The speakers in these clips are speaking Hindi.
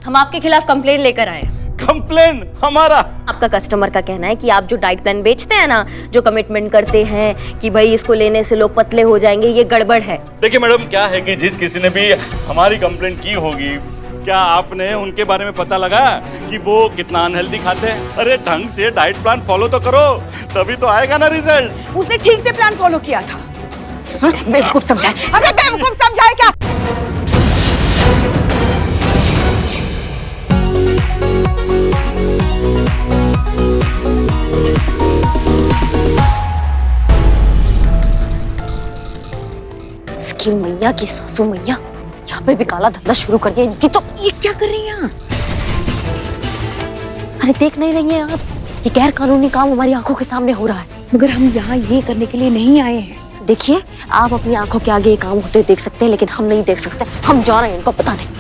हम आपके खिलाफ कंप्लेन लेकर आए। कंप्लेन? हमारा? आपका कस्टमर का कहना है कि आप जो डाइट प्लान बेचते हैं ना, जो कमिटमेंट करते हैं कि भाई इसको लेने से लोग पतले हो जाएंगे, ये गड़बड़ है। देखिए मैडम, क्या है कि जिस किसी ने भी हमारी कंप्लेन की होगी, क्या आपने उनके बारे में पता लगा कि वो कितना अनहेल्दी खाते हैं? अरे ढंग से डाइट प्लान फॉलो तो करो, तभी तो आएगा ना रिजल्ट। उसने ठीक से प्लान फॉलो किया था। बेवकूफ समझाए, अरे बेवकूफ समझाए क्या? इसकी मैया की सासू मैया, यहाँ पे भी काला धंधा शुरू कर दिया इनकी तो। ये क्या कर रही हैं? अरे देख नहीं रही हैं आप, ये गैर कानूनी काम हमारी आंखों के सामने हो रहा है। मगर हम यहाँ ये करने के लिए नहीं आए हैं। देखिए, आप अपनी आंखों के आगे ये काम होते देख सकते हैं, लेकिन हम नहीं देख सकते। हम जा रहे हैं, इनको पता नहीं।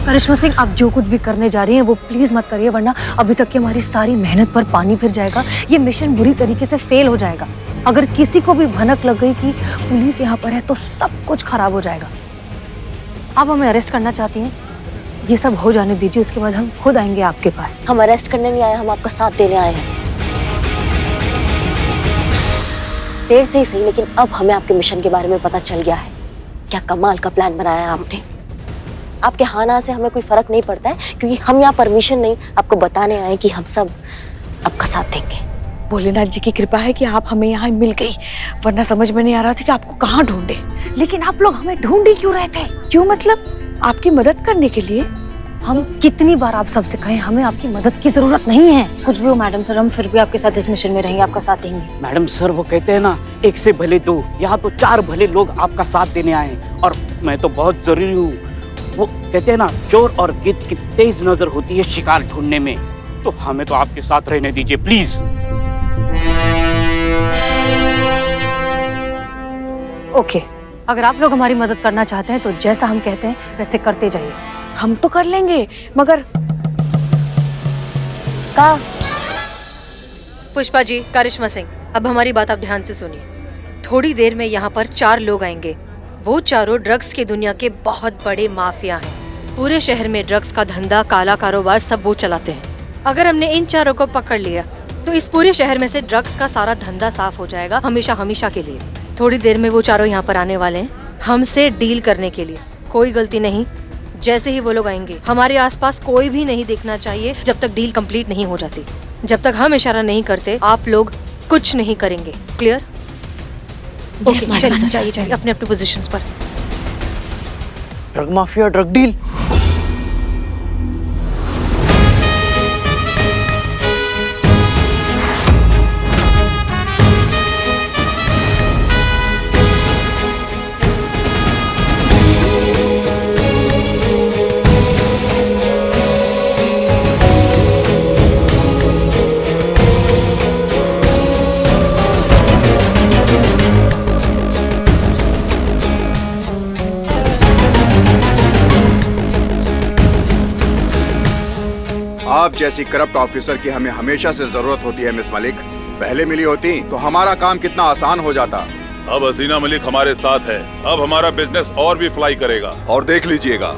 करिश्मा सिंह, आप जो कुछ भी करने जा रही हैं वो प्लीज मत करिए, वरना अभी तक की हमारी सारी मेहनत पर पानी फिर जाएगा। ये मिशन बुरी तरीके से फेल हो जाएगा। अगर किसी को भी भनक लग गई कि पुलिस यहाँ पर है तो सब कुछ खराब हो जाएगा। आप हमें अरेस्ट करना चाहती हैं? ये सब हो जाने दीजिए, उसके बाद हम खुद आएंगे आपके पास। हम अरेस्ट करने नहीं आए, हम आपका साथ देने आए हैं। देर से ही सही, लेकिन अब हमें आपके मिशन के बारे में पता चल गया है। क्या कमाल का प्लान बनाया है आपने। आपके हाँ ना से हमें कोई फर्क नहीं पड़ता है, क्योंकि हम यहाँ परमिशन नहीं, आपको बताने आए कि हम सब आपका साथ देंगे। भोलेनाथ जी की कृपा है कि आप हमें यहाँ मिल गई, वरना समझ में नहीं आ रहा था कि आपको कहाँ ढूंढे। लेकिन आप लोग हमें ढूंढ ही क्यों रहे थे? क्यों मतलब? आपकी मदद करने के लिए। हम कितनी बार आप सबसे कहें, हमें आपकी मदद की जरूरत नहीं है। कुछ भी हो मैडम सर, हम फिर भी आपके साथ इस मिशन में रहेंगे, आपका साथ देंगे। मैडम सर, वो कहते हैं ना, एक से भले दो, यहाँ तो 4 भले लोग आपका साथ देने आए हैं, और मैं तो बहुत जरूरी हूँ। वो कहते हैं ना, चोर और गिद्ध की तेज नजर होती है शिकार ढूंढने में, तो हमें तो आपके साथ रहने दीजिए प्लीज। ओके, अगर आप लोग हमारी मदद करना चाहते हैं तो जैसा हम कहते हैं वैसे करते जाइए। हम तो कर लेंगे, मगर का पुष्पा जी, करिश्मा सिंह, अब हमारी बात आप ध्यान से सुनिए। थोड़ी देर में यहाँ पर 4 लोग आएंगे। वो चारों ड्रग्स की दुनिया के बहुत बड़े माफिया हैं। पूरे शहर में ड्रग्स का धंधा, काला कारोबार सब वो चलाते हैं। अगर हमने इन चारों को पकड़ लिया तो इस पूरे शहर में से ड्रग्स का सारा धंधा साफ हो जाएगा, हमेशा हमेशा के लिए। थोड़ी देर में वो चारों यहाँ पर आने वाले हैं हमसे डील करने के लिए। कोई गलती नहीं, जैसे ही वो लोग आएंगे हमारे आसपास कोई भी नहीं दिखना चाहिए जब तक डील कंप्लीट नहीं हो जाती। जब तक हम इशारा नहीं करते आप लोग कुछ नहीं करेंगे। क्लियर? ओके, चलिए अपने अपने पोजीशंस पर। Drug mafia, drug deal. आप जैसी करप्ट ऑफिसर की हमें हमेशा से जरूरत होती है मिस मलिक। पहले मिली होती तो हमारा काम कितना आसान हो जाता। अब हसीना मलिक हमारे साथ है, अब हमारा बिजनेस और भी फ्लाई करेगा। और देख लीजिएगा,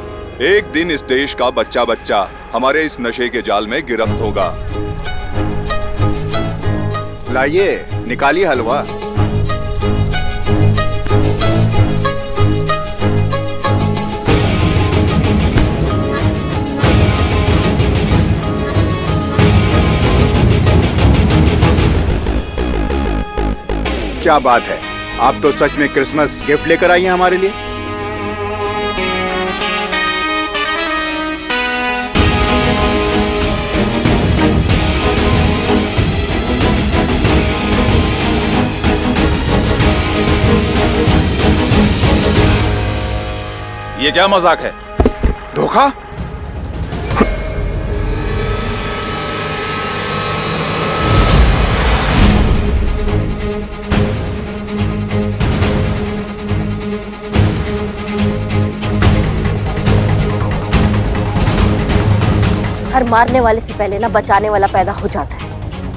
एक दिन इस देश का बच्चा बच्चा हमारे इस नशे के जाल में गिरफ्त होगा। लाइए, निकालिए हलवा। क्या बात है, आप तो सच में क्रिसमस गिफ्ट लेकर आई हैं हमारे लिए। ये क्या मजाक है? धोखा? मारने वाले से पहले ना बचाने वाला पैदा हो जाता है।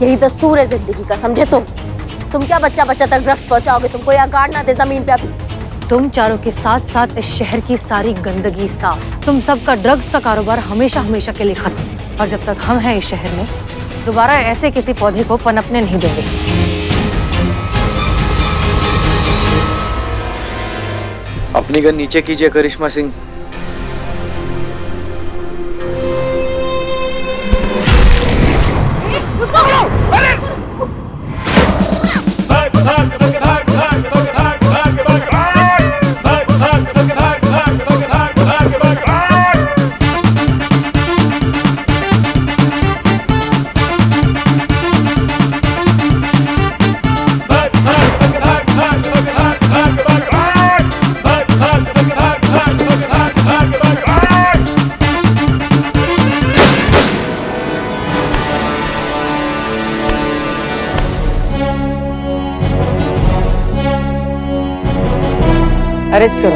यही दस्तूर है जिंदगी का, समझे तुम क्या बच्चा बच्चा तक ड्रग्स पहुंचाओगे? तुमको यहाँ गाड़ ना दे जमीन पे अभी। तुम चारों के साथ साथ इस शहर की सारी गंदगी साफ। तुम सबका ड्रग्स का कारोबार हमेशा हमेशा के लिए खत्म। और जब तक हम हैं इस शहर में, दोबारा ऐसे किसी पौधे को पनपने नहीं देंगे। अपनी गन नीचे कीजिए करिश्मा सिंह। अरेस्ट करो।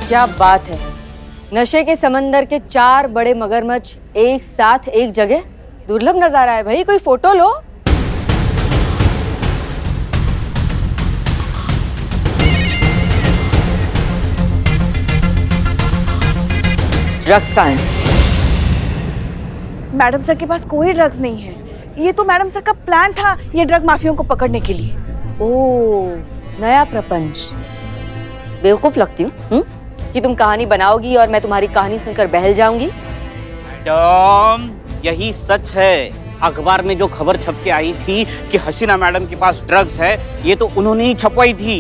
क्या बात है, नशे के समंदर के 4 बड़े मगरमच्छ एक साथ एक जगह, दुर्लभ नजारा है भाई। कोई फोटो लो। ड्रग्स कहाँ है? मैडम सर के पास कोई ड्रग्स नहीं है। ये तो मैडम सर का प्लान था, ये ड्रग माफियों को पकड़ने के लिए। ओह, नया प्रपंच। बेवकूफ लगती हूँ कि तुम कहानी बनाओगी और मैं तुम्हारी कहानी सुनकर बहल जाऊंगी। मैडम, यही सच है। अखबार में जो खबर छप के आई थी कि हसीना मैडम के पास ड्रग्स है, ये तो उन्होंने ही छपवाई थी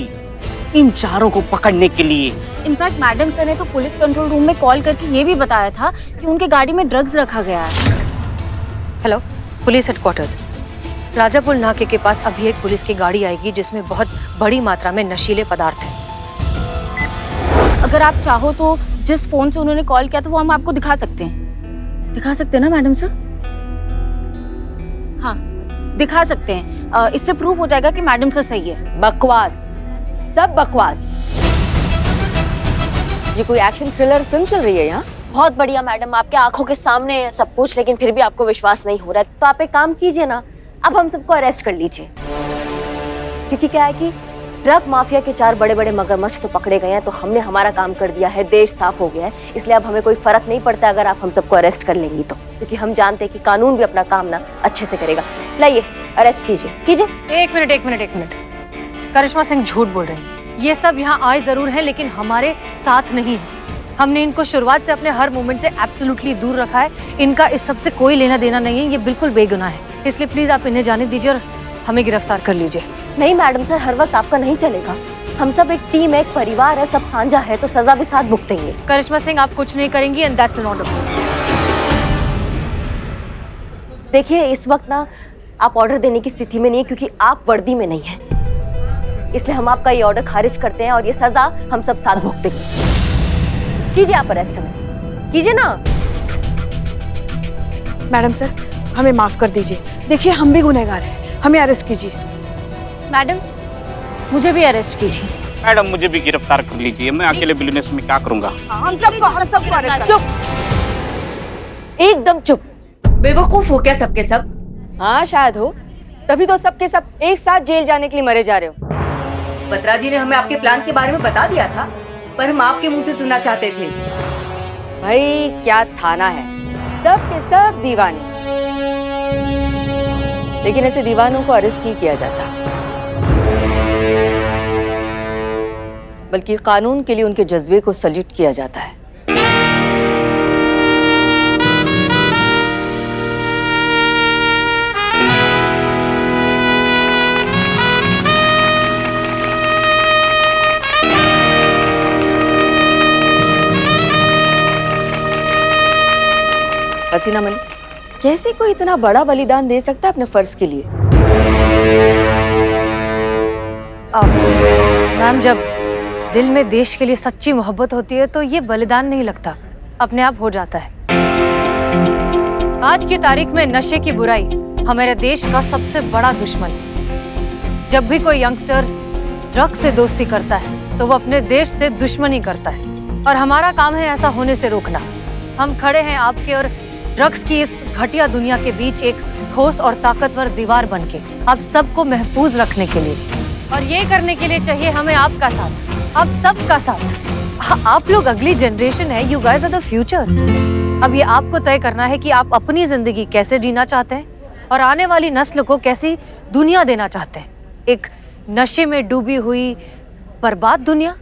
इन चारों को पकड़ने के लिए। इनफैक्ट मैडम सर ने तो पुलिस कंट्रोल रूम में कॉल करके ये भी बताया था कि उनके गाड़ी में ड्रग्स रखा गया है। Hello, police headquarters. राजापुर नाके के पास अभी एक पुलिस की गाड़ी आएगी जिसमें बहुत बड़ी मात्रा में नशीले पदार्थ हैं। अगर आप चाहो तो जिस फोन से उन्होंने कॉल किया था वो हम आपको दिखा सकते हैं। दिखा सकते हैं ना मैडम सर? हाँ, दिखा सकते हैं। इससे प्रूफ हो जाएगा कि मैडम सर सही है। बकवास, सब बकवास। ये कोई एक्शन थ्रिलर फिल्म चल रही है यहाँ? बहुत बढ़िया मैडम, आपके आंखों के सामने है सब कुछ, लेकिन फिर भी आपको विश्वास नहीं हो रहा है। तो आप एक काम कीजिए ना, अब हम सबको अरेस्ट कर लीजिए। क्योंकि क्या है कि ड्रग माफिया के 4 बड़े बड़े मगरमच्छ तो पकड़े गए हैं, तो हमने हमारा काम कर दिया है, देश साफ हो गया है। इसलिए अब हमें कोई फर्क नहीं पड़ता अगर आप हम सबको अरेस्ट कर लेंगी तो, क्योंकि हम जानते हैं कि कानून भी अपना काम ना अच्छे से करेगा। लाइए, अरेस्ट कीजिए। एक मिनट। करिश्मा सिंह झूठ बोल रही है। ये सब यहाँ आए जरूर हैं, लेकिन हमारे साथ नहीं है। हमने इनको शुरुआत से अपने हर मोमेंट से एब्सोल्युटली दूर रखा है। इनका इस सब से कोई लेना देना नहीं है, ये बिल्कुल बेगुनाह है। इसलिए प्लीज आप इन्हें जाने दीजिए और हमें गिरफ्तार कर लीजिए। नहीं मैडम सर, हर वक्त आपका नहीं चलेगा। हम सब एक टीम है, एक परिवार है, सब साझा है, तो सजा भी साथ भुगतेंगे। करिश्मा सिंह, आप कुछ नहीं करेंगी एंड दैट्स एन ऑर्डर। देखिए, इस वक्त ना आप ऑर्डर देने की स्थिति में नहीं है, क्योंकि आप वर्दी में नहीं है। इसलिए हम आपका ये ऑर्डर खारिज करते हैं और ये सजा हम सब साथ भुगतेंगे। कीजिए आप अरेस्ट, हमें कीजिए ना। मैडम सर, हमें माफ कर दीजिए। देखिए, हम भी गुनहगार हैं, हमें अरेस्ट कीजिए। मैडम, मुझे भी अरेस्ट कीजिए। मैडम, मुझे भी गिरफ्तार कर लीजिए। मैं अकेले बिजनेस में क्या करूंगा? हम सबको अरेस्ट। चुप, एकदम चुप। बेवकूफ हो क्या सबके सब? हाँ शायद हो, तभी तो सबके सब एक साथ जेल जाने के लिए मरे जा रहे हो। बत्रा जी ने हमें आपके प्लान के बारे में बता दिया था, पर हम आपके मुंह से सुनना चाहते थे। भाई क्या थाना है, सब के सब दीवाने। लेकिन ऐसे दीवानों को अरेस्ट नहीं किया जाता, बल्कि कानून के लिए उनके जज्बे को सल्यूट किया जाता है। हसीना मलिक, कैसे कोई इतना बड़ा बलिदान दे सकता है अपने फर्ज के लिए? मैम, जब दिल में देश के लिए सच्ची मोहब्बत होती है तो ये बलिदान नहीं लगता, अपने आप हो जाता है। आज की तारीख में नशे की बुराई हमारे देश का सबसे बड़ा दुश्मन है। जब भी कोई यंगस्टर ड्रग्स से दोस्ती करता है तो वो अपने देश से दुश्मनी करता है, और हमारा काम है ऐसा होने से रोकना। हम खड़े हैं आपके और ड्रग्स की इस घटिया दुनिया के बीच एक ठोस और ताकतवर दीवार बनके आप सबको महफूज रखने के लिए, और ये करने के लिए चाहिए हमें आपका साथ, आप सबका साथ। आप लोग अगली जनरेशन है, you guys are the future. अब ये आपको तय करना है कि आप अपनी जिंदगी कैसे जीना चाहते हैं और आने वाली नस्ल को कैसी दुनिया देना चाहते हैं। एक नशे में डूबी हुई बर्बाद दुनिया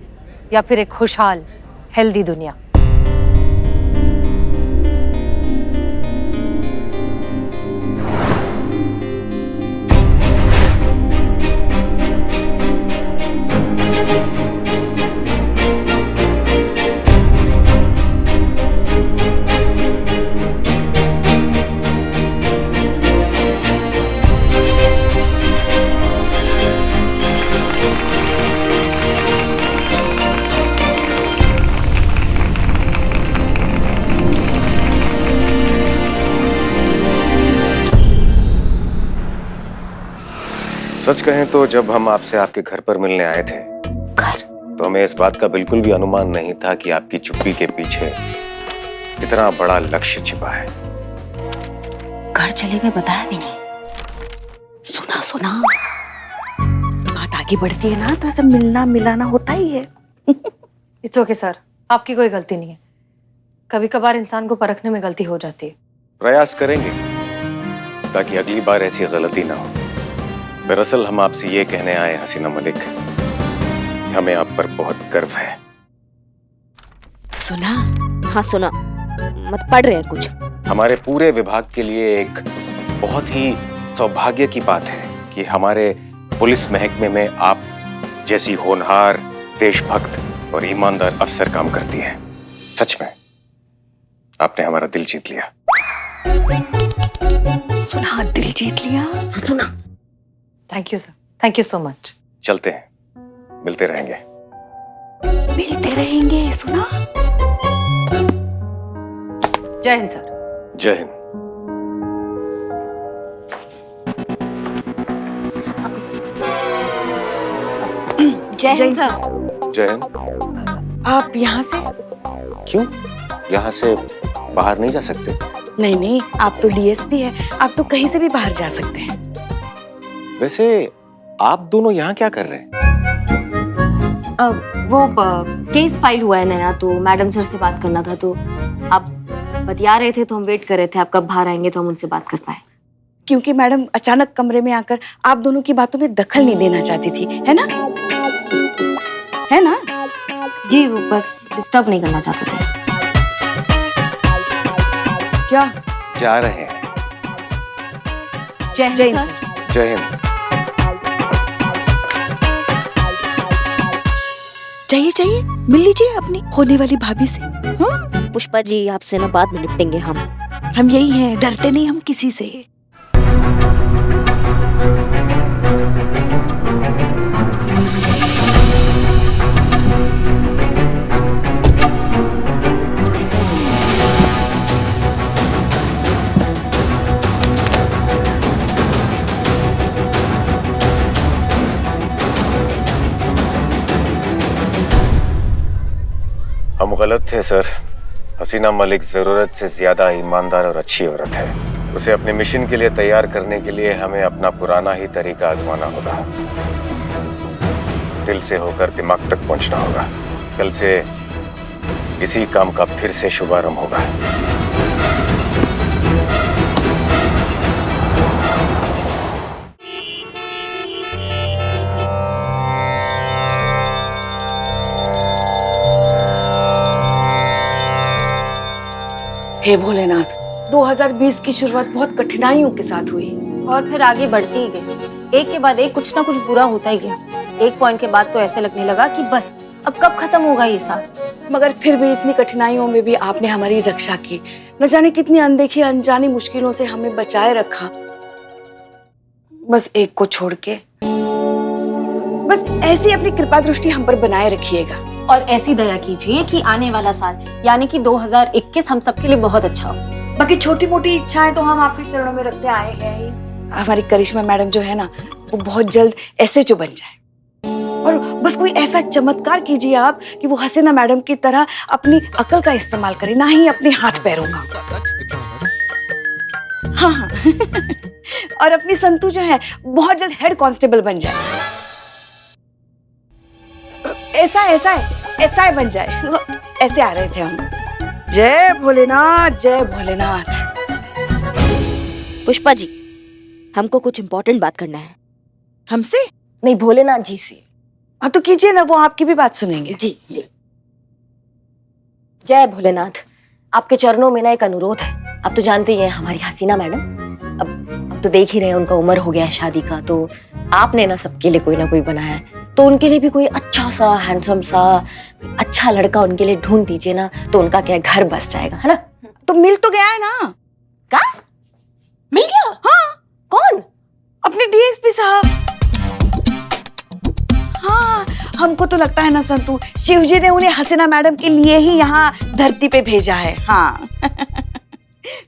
या फिर एक खुशहाल हेल्दी दुनिया। सच कहें तो जब हम आपसे आपके घर पर मिलने आए थे तो हमें इस बात का बिल्कुल भी अनुमान नहीं था कि आपकी चुप्पी के पीछे इतना बड़ा लक्ष्य छिपा है। घर चले गए बताया भी नहीं। सुना बात आगे बढ़ती है ना तो ऐसा मिलना मिलाना होता ही है। इट्स ओके सर, आपकी कोई गलती नहीं है। कभी कभार इंसान को परखने में गलती हो जाती है। प्रयास करेंगे ताकि अगली बार ऐसी गलती ना हो। दरअसल हम आपसे ये कहने आए हसीना मलिक, हमें आप पर बहुत गर्व है। सुना? हाँ सुना, मत पढ़ रहे हैं कुछ। हमारे पूरे विभाग के लिए एक बहुत ही सौभाग्य की बात है कि हमारे पुलिस महकमे में आप जैसी होनहार, देशभक्त और ईमानदार अफसर काम करती हैं। सच में आपने हमारा दिल जीत लिया। सुना, दिल जीत लिया। सुना, thank you sir, thank you so much. चलते हैं, मिलते रहेंगे। सुना। जय हिंद सर। जय हिंद। जय हिंद सर। जय हिंद। आप यहाँ से? क्यों? यहाँ से बाहर नहीं जा सकते? नहीं, आप तो डीएसपी हैं, आप तो कहीं से भी बाहर जा सकते हैं। वैसे आप दोनों यहाँ क्या कर रहे हैं? वो केस फाइल हुआ है नया, तो मैडम सर से बात करना था, तो आप बतिया रहे थे तो हम वेट कर रहे थे आप कब बाहर आएंगे तो हम उनसे बात कर पाए। क्योंकि मैडम अचानक कमरे में आकर आप दोनों की बातों में दखल नहीं देना चाहती थी, है ना? जी, वो बस डिस्टर्ब नहीं करना चाहते थे। क्या? जा रहे हैं। जय हिंद सर। जय हिंद। चाहिए, मिल लीजिए अपनी होने वाली भाभी से। हाँ? पुष्पा जी, आपसे ना बाद में निपटेंगे हम यही हैं, डरते नहीं हम किसी से। हम गलत थे सर। हसीना मलिक जरूरत से ज्यादा ईमानदार और अच्छी औरत है। उसे अपने मिशन के लिए तैयार करने के लिए हमें अपना पुराना ही तरीका आजमाना होगा। दिल से होकर दिमाग तक पहुंचना होगा। कल से इसी काम का फिर से शुभारंभ होगा। हे भोलेनाथ, 2020 की शुरुआत बहुत कठिनाइयों के साथ हुई और फिर आगे बढ़ती ही गई। एक के बाद एक कुछ ना कुछ बुरा होता ही गया। एक पॉइंट के बाद तो ऐसे लगने लगा कि बस अब कब खत्म होगा ये साल। मगर फिर भी इतनी कठिनाइयों में भी आपने हमारी रक्षा की। न जाने कितनी अनदेखी अनजानी मुश्किलों से हमें बचाए रखा। बस एक को छोड़ के। बस ऐसी अपनी कृपा दृष्टि हम पर बनाए रखिएगा और ऐसी दया कीजिए कि आने वाला साल यानी कि 2021 हम सबके लिए बहुत अच्छा हो। बाकी छोटी मोटी इच्छाएं तो हम आपके चरणों में रखते आए हैं ही। हमारी करिश्मा मैडम जो है ना, वो बहुत जल्द SHO बन जाए, और बस कोई ऐसा चमत्कार कीजिए आप कि वो हसीना मैडम की तरह अपनी अकल का इस्तेमाल करे, ना ही अपने हाथ पैरों का। हाँ हाँ और अपनी संतू जो है बहुत जल्द हेड कांस्टेबल बन जाए, ऐसा बन जाए। ऐसे आ रहे थे हम। जय भोलेनाथ, जय भोलेनाथ। पुष्पा जी, हमको कुछ इम्पोर्टेंट बात करना है। हमसे नहीं, भोलेनाथ जी से। हाँ तो कीजिए ना, वो आपकी भी बात सुनेंगे। जी जी। जय भोलेनाथ, आपके चरणों में ना एक अनुरोध है। आप तो जानते ही हैं हमारी हसीना मैडम, अब तो देख ही रहे हैं उनका उम्र हो गया है शादी का, तो आपने ना सबके लिए कोई ना कोई बनाया है, तो उनके लिए भी कोई अच्छा सा हैंडसम सा अच्छा लड़का उनके लिए ढूंढ दीजिए ना, तो उनका क्या घर बस जाएगा, है ना? तो मिल तो गया है ना। क्या मिल गया? हाँ। कौन? अपने DSP साहब। हाँ, हमको तो लगता है ना संतू, शिव जी ने उन्हें हसीना मैडम के लिए ही यहाँ धरती पे भेजा है। हाँ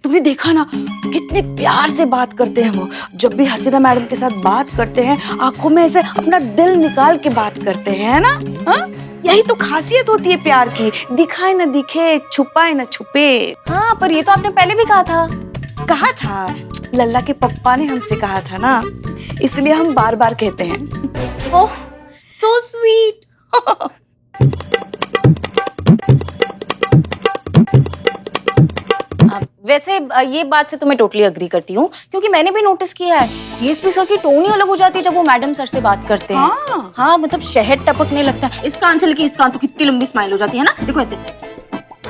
तुमने देखा ना कितने प्यार से बात करते हैं वो। जब भी हसीना मैडम के साथ बात करते हैं, आंखों में ऐसे अपना दिल निकाल के बात करते हैं, है ना? हाँ? यही तो खासियत होती है प्यार की, दिखाए ना दिखे, छुपाए ना छुपे। हाँ, पर ये तो आपने पहले भी कहा था। कहा था, लल्ला के पप्पा ने हमसे कहा था ना, इसलिए हम बार बार कहते हैं। ओह, सो स्वीट। वैसे ये बात से तो मैं टोटली अग्री करती हूँ, क्योंकि मैंने भी नोटिस किया है DSP सर की टोन ही अलग हो जाती है जब वो मैडम सर से बात करते हैं। हाँ, मतलब शहद टपकने लगता है। इसका आंचल की इसका तो कितनी लंबी स्माइल हो जाती है ना, देखो ऐसे।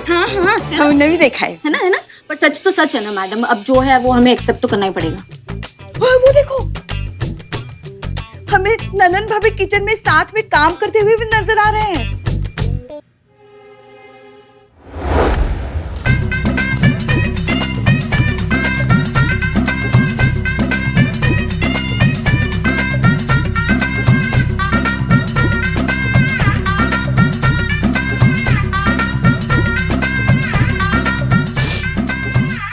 हाँ हाँ, हमने भी देखा है ना, है ना? पर सच तो सच है ना मैडम, अब जो है वो हमें एक्सेप्ट तो करना ही पड़ेगा। वो देखो, हमें ननन भाभी किचन में साथ में काम करते हुए भी नजर आ रहे हैं।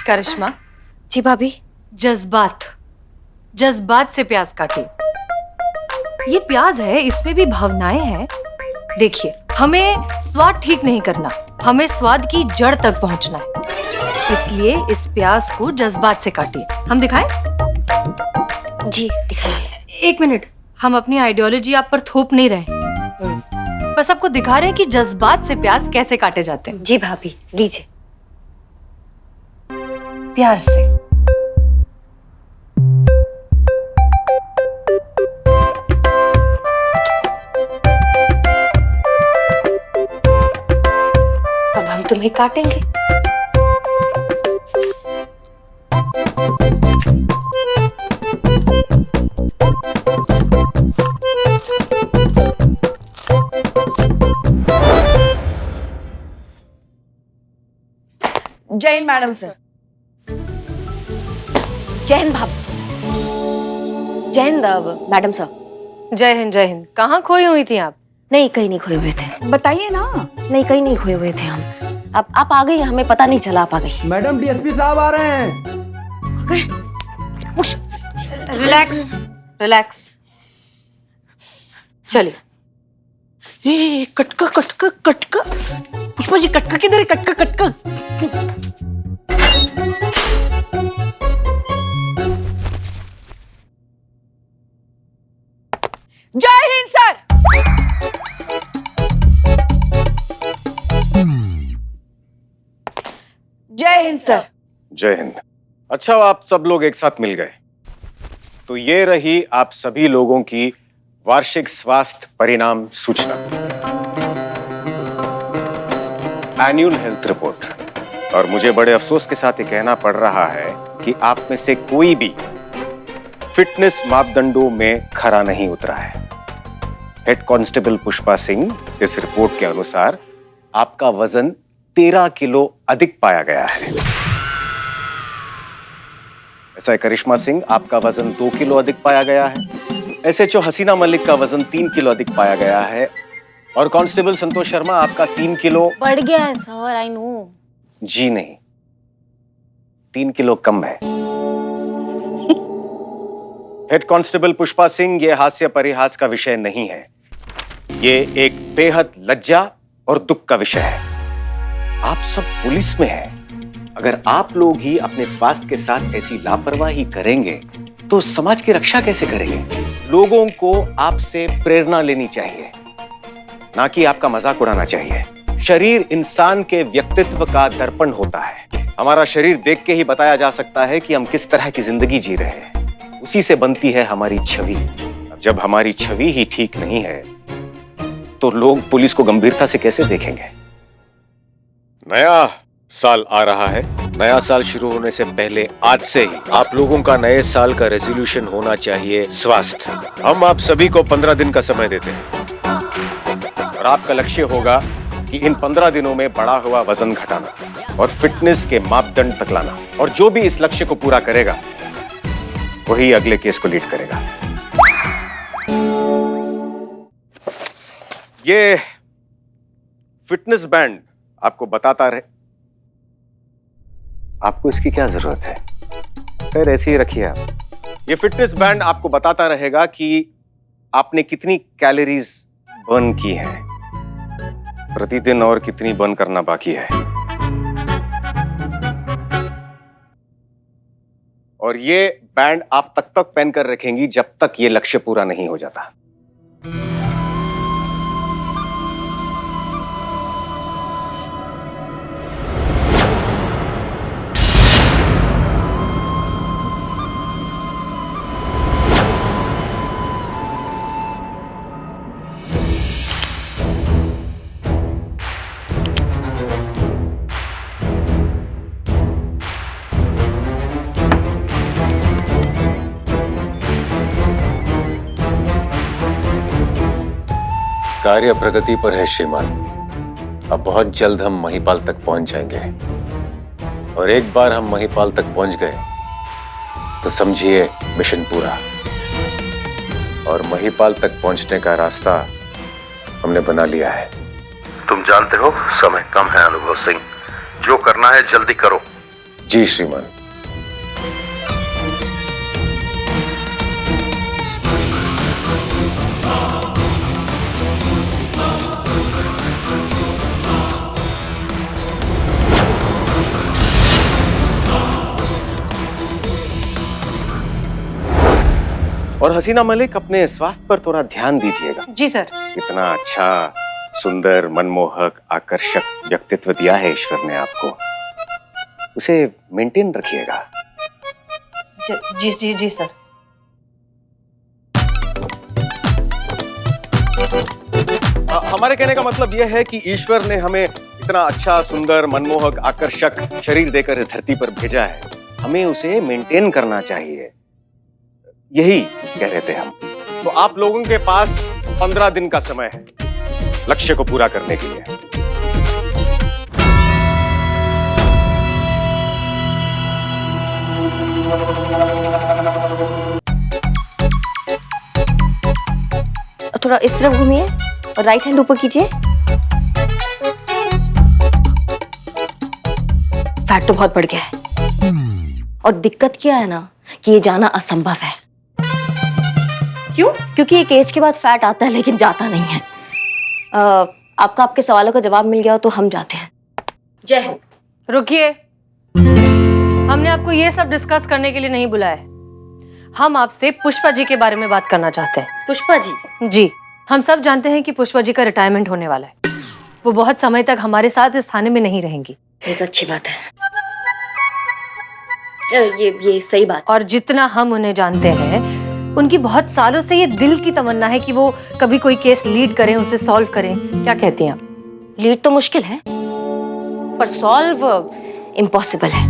करिश्मा जी भाभी। जज्बात से प्याज काटिए। ये प्याज है, इसमें भी भावनाएं हैं। देखिए, हमें स्वाद ठीक नहीं करना, हमें स्वाद की जड़ तक पहुंचना है, इसलिए इस प्याज को जज्बात से काटिए। हम दिखाएं? जी दिखाइए। एक मिनट, हम अपनी आइडियोलॉजी आप पर थोप नहीं रहे, बस आपको दिखा रहे हैं कि जज्बात से प्याज कैसे काटे जाते हैं। जी भाभी, लीजिए। प्यार से। अब हम तुम्हें काटेंगे। जय हिंद मैडम सर। जय हिंद भाभी। जय हिंद मैडम साहब। जय हिंद, जय हिंद। कहाँ खोई हुई थी आप? नहीं, कहीं नहीं खोए हुए थे। बताइए ना। नहीं, कहीं नहीं खोए हुए थे हम। आप आ गई, हमें पता नहीं चला आप आ गई। मैडम DSP साहब आ रहे हैं। रिलैक्स रिलैक्स, चलिए। कटका कटका कटका। पुष्पा जी, कटका किधर है? कटका कटका। जय हिंद सर। जय हिंद सर। जय हिंद। अच्छा, आप सब लोग एक साथ मिल गए, तो ये रही आप सभी लोगों की वार्षिक स्वास्थ्य परिणाम सूचना, एनुअल हेल्थ रिपोर्ट। और मुझे बड़े अफसोस के साथ ये कहना पड़ रहा है कि आप में से कोई भी फिटनेस मापदंडों में खरा नहीं उतरा है। हेड कांस्टेबल पुष्पा सिंह, इस रिपोर्ट के अनुसार आपका वजन 13 किलो अधिक पाया गया है। ऐसा है करिश्मा सिंह, आपका वजन 2 किलो अधिक पाया गया है। SHO हसीना मलिक का वजन 3 किलो अधिक पाया गया है। और कांस्टेबल संतोष शर्मा, आपका 3 किलो बढ़ गया है सर। I know. जी नहीं, 3 किलो कम है। हेड कांस्टेबल पुष्पा सिंह, ये हास्य परिहास का विषय नहीं है। ये एक बेहद लज्जा और दुख का विषय है। आप सब पुलिस में हैं। अगर आप लोग ही अपने स्वास्थ्य के साथ ऐसी लापरवाही करेंगे तो समाज की रक्षा कैसे करेंगे? लोगों को आपसे प्रेरणा लेनी चाहिए, ना कि आपका मजाक उड़ाना चाहिए। शरीर इंसान के व्यक्तित्व का दर्पण होता है। हमारा शरीर देख के ही बताया जा सकता है कि हम किस तरह की जिंदगी जी रहे हैं। उसी से बनती है हमारी छवि। जब हमारी छवि ही ठीक नहीं है तो लोग पुलिस को गंभीरता से कैसे देखेंगे? नया साल आ रहा है। नया साल शुरू होने से पहले आज से ही आप लोगों का नए साल का रेजोल्यूशन होना चाहिए स्वास्थ्य। हम आप सभी को 15 दिन का समय देते हैं और आपका लक्ष्य होगा कि इन 15 दिनों में बढ़ा हुआ वजन घटाना और फिटनेस के मापदंड तक लाना। और जो भी इस लक्ष्य को पूरा करेगा वही अगले केस को लीड करेगा। ये फिटनेस बैंड आपको बताता रहे। आपको इसकी क्या जरूरत है? खैर ऐसे ही रखिए आप। ये फिटनेस बैंड आपको बताता रहेगा कि आपने कितनी कैलोरीज बर्न की हैं प्रतिदिन और कितनी बर्न करना बाकी है। और ये बैंड आप तक पहन कर रखेंगी जब तक ये लक्ष्य पूरा नहीं हो जाता। कार्य प्रगति पर है श्रीमान। अब बहुत जल्द हम महिपाल तक पहुंच जाएंगे और एक बार हम महिपाल तक पहुंच गए तो समझिए मिशन पूरा। और महिपाल तक पहुंचने का रास्ता हमने बना लिया है। तुम जानते हो समय कम है अनुभव सिंह, जो करना है जल्दी करो। जी श्रीमान। और हसीना मलिक, अपने स्वास्थ्य पर थोड़ा ध्यान दीजिएगा। जी सर। कितना अच्छा, सुंदर, मनमोहक, आकर्षक व्यक्तित्व दिया है ईश्वर ने आपको, उसे मेंटेन रखिएगा। जी जी जी सर। हमारे कहने का मतलब यह है कि ईश्वर ने हमें इतना अच्छा, सुंदर, मनमोहक, आकर्षक शरीर देकर इस धरती पर भेजा है। हमें उसे मेंटेन करना चाहिए, यही कह रहे थे हम। तो आप लोगों के पास 15 दिन का समय है लक्ष्य को पूरा करने के लिए। थोड़ा इस तरफ घूमिए और राइट हैंड ऊपर कीजिए। फैट तो बहुत बढ़ गया है और दिक्कत क्या है ना कि ये जाना असंभव है। क्यों? क्योंकि एक एज के बाद फैट आता है लेकिन जाता नहीं है। आपका आपके सवालों का जवाब मिल गया हो तो हम जाते हैं। जय हिंद। रुकिए, हमने आपको ये सब डिस्कस करने के लिए नहीं बुलाया है। हम आपसे पुष्पा जी के बारे में बात करना चाहते हैं। पुष्पा जी? जी। हम सब जानते हैं कि पुष्पा जी का रिटायरमेंट होने वाला है। वो बहुत समय तक हमारे साथ इस थाने में नहीं रहेंगी। ये तो अच्छी बात है। ये सही बात। और जितना हम उन्हें जानते हैं, उनकी बहुत सालों से ये दिल की तमन्ना है कि वो कभी कोई केस लीड करें, उसे सॉल्व करें। क्या कहती हैं आप? लीड तो मुश्किल है पर सॉल्व इम्पॉसिबल है।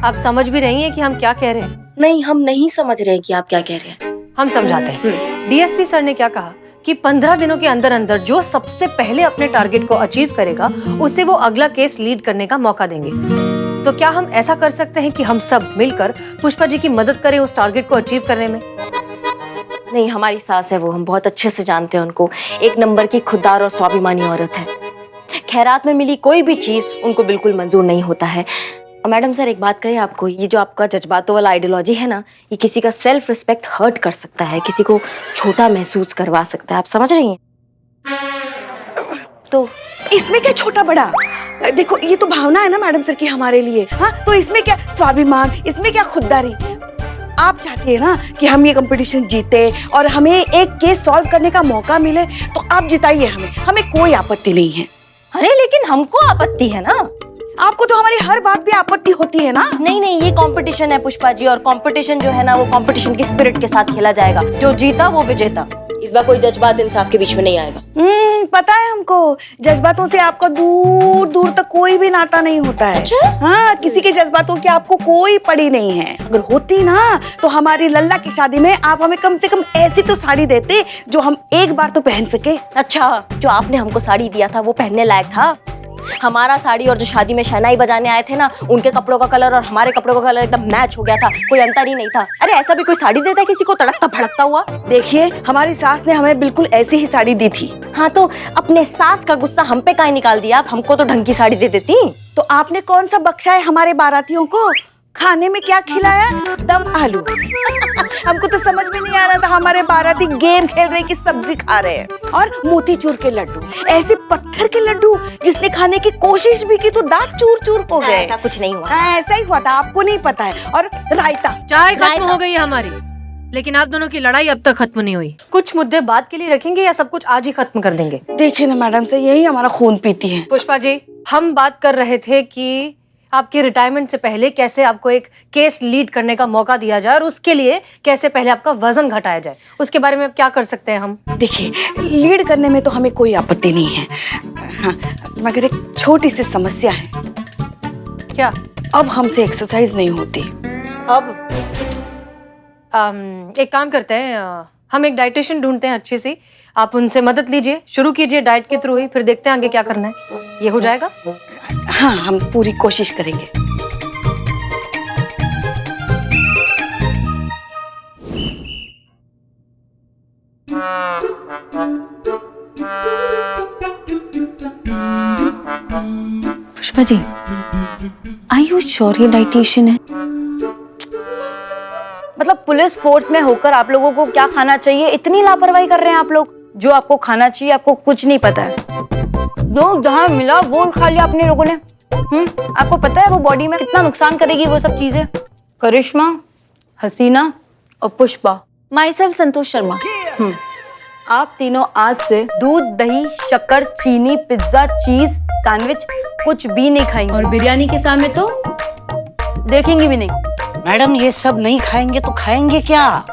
आप समझ भी रही हैं कि हम क्या कह रहे हैं? नहीं, हम नहीं समझ रहे हैं कि आप क्या कह रहे हैं। हम समझाते हैं। डीएसपी सर ने क्या कहा कि 15 दिनों के अंदर अंदर जो सबसे पहले अपने टारगेट को अचीव करेगा उसे वो अगला केस लीड करने का मौका देंगे। तो क्या हम ऐसा कर सकते हैं कि हम सब मिलकर पुष्पा जी की मदद करें उस टारगेट को अचीव करने में? नहीं, हमारी सास है वो, हम बहुत अच्छे से जानते हैं उनको। एक नंबर की खुददार और स्वाभिमानी औरत है। खैरात में मिली कोई भी चीज उनको बिल्कुल मंजूर नहीं होता है। और मैडम सर एक बात कहें आपको, ये जो आपका जज्बातों वाला आइडियोलॉजी है ना, ये किसी का सेल्फ रिस्पेक्ट हर्ट कर सकता है, किसी को छोटा महसूस करवा सकता है। आप समझ रही हैं? तो इसमें क्या छोटा बड़ा? देखो ये तो भावना है ना मैडम सर की हमारे लिए। हाँ, तो इसमें क्या स्वाभिमान, इसमें क्या खुददारी? आप चाहती है ना कि हम ये कंपटीशन जीते और हमें एक केस सॉल्व करने का मौका मिले, तो आप जिताइए हमें, हमें कोई आपत्ति नहीं है। अरे लेकिन हमको आपत्ति है ना। आपको तो हमारी हर बात पे आपत्ति होती है ना। नहीं नहीं, ये कंपटीशन है पुष्पा जी, और कंपटीशन जो है ना वो कंपटीशन की स्पिरिट के साथ खेला जाएगा। जो जीता वो विजेता। इस बार कोई जज्बात इंसाफ के बीच में नहीं आएगा। पता है हमको, जज्बातों से आपका दूर दूर तक कोई भी नाता नहीं होता है। अच्छा? हाँ, किसी के जज्बातों की आपको कोई पड़ी नहीं है। अगर होती ना तो हमारी लल्ला की शादी में आप हमें कम से कम ऐसी तो साड़ी देते जो हम एक बार तो पहन सके। अच्छा, जो आपने हमको साड़ी दिया था वो पहनने लायक था? हमारा साड़ी और जो शादी में शहनाई बजाने आए थे ना, उनके कपड़ों का कलर और हमारे कपड़ों का कलर एकदम मैच हो गया था, कोई अंतर ही नहीं था। अरे ऐसा भी कोई साड़ी देता है किसी को तड़कता भड़कता हुआ? देखिए, हमारी सास ने हमें बिल्कुल ऐसी ही साड़ी दी थी। हाँ, तो अपने सास का गुस्सा हम पे काहे निकाल दिया? आप हमको तो ढंग की साड़ी दे देती। तो आपने कौन सा बख्शा है हमारे बारातियों को? खाने में क्या खिलाया? दम आलू। हमको तो समझ में नहीं आ रहा था हमारे बाराती गेम खेल रहे कि सब्जी खा रहे हैं। और मोतीचूर के लड्डू, ऐसे पत्थर के लड्डू जिसने खाने की कोशिश भी की तो दांत चूर चूर हो गए। ऐसा कुछ नहीं हुआ। हाँ, ऐसा ही हुआ था, आपको नहीं पता है। और रायता। चाय खत्म हो गई है हमारी, लेकिन आप दोनों की लड़ाई अब तक खत्म नहीं हुई। कुछ मुद्दे बात के लिए रखेंगे या सब कुछ आज ही खत्म कर देंगे? देखिए ना मैडम से, यही हमारा खून पीती है। पुष्पा जी, हम बात कर रहे थे कि आपके रिटायरमेंट से पहले कैसे आपको एक केस लीड करने का मौका दिया जाए और उसके लिए कैसे पहले आपका वजन घटाया जाए, उसके बारे में अब क्या कर सकते हैं हम? देखिए, लीड करने में तो हमें कोई आपत्ति नहीं है। हाँ, मगर एक छोटी सी समस्या है। क्या? अब हमसे एक्सरसाइज नहीं होती। अब एक काम करते हैं, हम एक डाइटिशियन ढूंढते हैं अच्छी सी, आप उनसे मदद लीजिए, शुरू कीजिए डाइट के थ्रू ही, फिर देखते हैं आगे क्या करना है। ये हो जाएगा? हाँ, हम पूरी कोशिश करेंगे। पुष्पा जी, आई यू श्योर ये डाइटिशियन है? मतलब पुलिस फोर्स में होकर आप लोगों को क्या खाना चाहिए इतनी लापरवाही कर रहे हैं आप लोग। जो आपको खाना चाहिए आपको कुछ नहीं पता है। जो जहाँ मिला वो खा लिया अपने लोगों ने। आपको पता है वो बॉडी में कितना नुकसान करेगी वो सब चीजें? करिश्मा, हसीना और पुष्पा, माई सेल्फ संतोष शर्मा। आप तीनों आज से दूध, दही, शक्कर, चीनी, पिज्जा, चीज, सैंडविच कुछ भी नहीं खाएंगे। और बिरयानी के सामने तो देखेंगे भी नहीं। मैडम, ये सब नहीं खाएंगे तो खाएंगे क्या?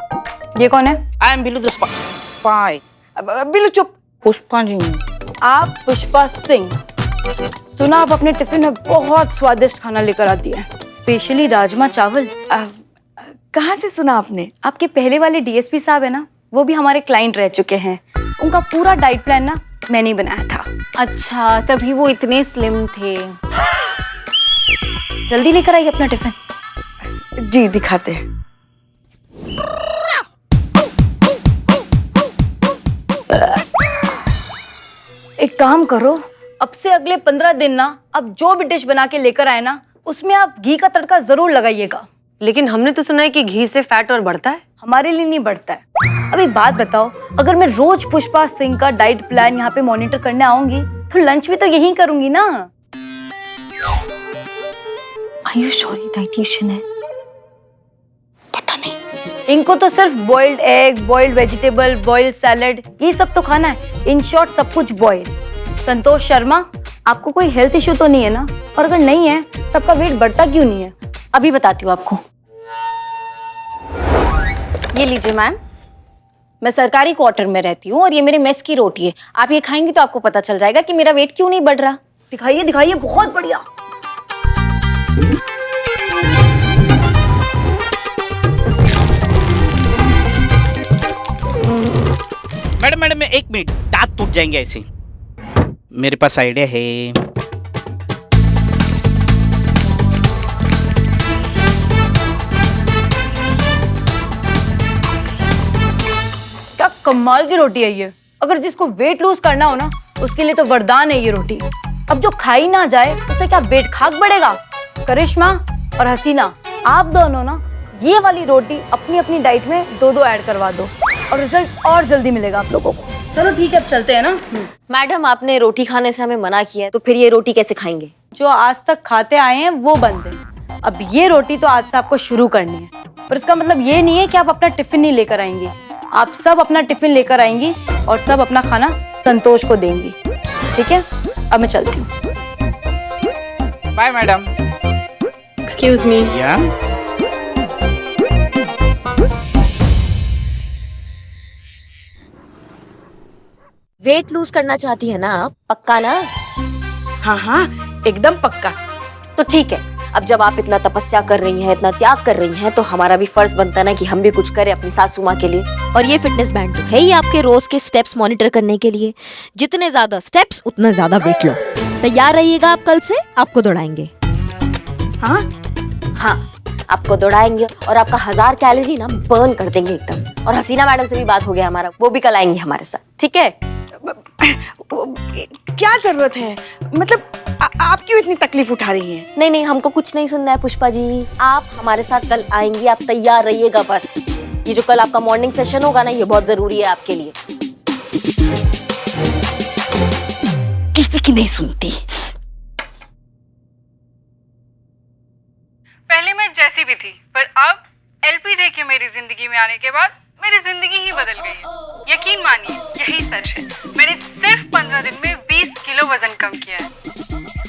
ये कौन है? I am Billu the spy. Billu चुप। पुष्पा जी। आप पुष्पा सिंह। सुना आप अपने टिफिन में बहुत स्वादिष्ट खाना लेकर आती है, स्पेशली राजमा चावल। कहाँ से सुना आपने? आपके पहले वाले डीएसपी साहब है ना, वो भी हमारे क्लाइंट रह चुके हैं। उनका पूरा डाइट प्लान ना मैंने बनाया था। अच्छा, तभी वो इतने स्लिम थे। जल्दी लेकर आइए अपना टिफिन। जी, दिखाते हैं। एक काम करो, अब से अगले 15 दिन ना अब जो भी डिश बना के लेकर आए ना, उसमें आप घी का तड़का जरूर लगाइएगा। लेकिन हमने तो सुना है कि घी से फैट और बढ़ता है। हमारे लिए नहीं बढ़ता है। अब एक बात बताओ, अगर मैं रोज पुष्पा सिंह का डाइट प्लान यहाँ पे मॉनिटर करने आऊंगी तो लंच भी तो यही करूंगी ना। Are you sure ये डाइटिशियन है? पता नहीं। इनको तो सिर्फ boiled egg, boiled vegetable, boiled salad ये सब तो खाना है। इन शॉर्ट सब कुछ बॉइल्ड। संतोष शर्मा, आपको कोई हेल्थ इश्यू तो नहीं है ना? और अगर नहीं है तो आपका वेट बढ़ता क्यों नहीं है? अभी बताती हूँ आपको। ये लीजिए मैम, मैं सरकारी क्वार्टर में रहती हूँ और ये मेरे मेस की रोटी है। आप ये खाएंगी तो आपको पता चल जाएगा कि मेरा वेट क्यों नहीं बढ़ रहा। दिखाइए दिखाइए, बहुत बढ़िया। मैडम, एक मिनट, दांत टूट जाएंगे ऐसे। मेरे पास आइडिया है। क्या कमाल की रोटी है ये। अगर जिसको वेट लूज करना हो ना, उसके लिए तो वरदान है ये रोटी। अब जो खाई ना जाए उससे क्या वेट खाक बढ़ेगा? करिश्मा और हसीना, आप दोनों ना ये वाली रोटी अपनी अपनी डाइट में 2-2 ऐड करवा दो और रिजल्ट और जल्दी मिलेगा आप लोगों को। चलो ठीक है, अब चलते हैं ना। मैडम, आपने रोटी खाने से हमें मना किया है, तो फिर ये रोटी कैसे खाएंगे? जो आज तक खाते आए हैं वो बंद है। अब ये रोटी तो आज से आपको शुरू करनी है, पर इसका मतलब ये नहीं है कि आप अपना टिफिन नहीं लेकर आएंगी। आप सब अपना टिफिन लेकर आएंगी और सब अपना खाना संतोष को देंगी, ठीक है? अब मैं चलती हूँ। Bye madam. Excuse me. या वेट लूज करना चाहती है ना आप? पक्का ना? हाँ हाँ, एकदम पक्का। तो ठीक है, अब जब आप इतना तपस्या कर रही हैं, इतना त्याग कर रही हैं, तो हमारा भी फर्ज बनता है ना कि हम भी कुछ करें अपनी सासू माँ के लिए। और ये फिटनेस बैंड तो है ही आपके रोज के स्टेप्स मॉनिटर करने के लिए। जितने ज्यादा स्टेप्स उतना ज्यादा वेट लॉस। तैयार रहिएगा, आप कल से आपको दौड़ाएंगे। हाँ हाँ, आपको दौड़ाएंगे और आपका 1000 कैलोरी ना बर्न कर देंगे एकदम। और हसीना मैडम से भी बात हो गया हमारा, वो भी कल आएंगे हमारे साथ, ठीक है? क्या जरूरत है, मतलब आप क्यों इतनी तकलीफ उठा रही हैं? नहीं नहीं, हमको कुछ नहीं सुनना है पुष्पा जी। आप हमारे साथ कल आएंगी, आप तैयार रहिएगा बस। ये जो कल आपका मॉर्निंग सेशन होगा ना, ये बहुत जरूरी है आपके लिए। किसी की नहीं सुनती। पहले मैं जैसी भी थी, पर अब एलपीजे के मेरी जिंदगी में आने के बाद मेरी जिंदगी ही बदल गई है। यकीन मानिए, यही सच है। मैंने सिर्फ 15 दिन में 20 किलो वजन कम किया है।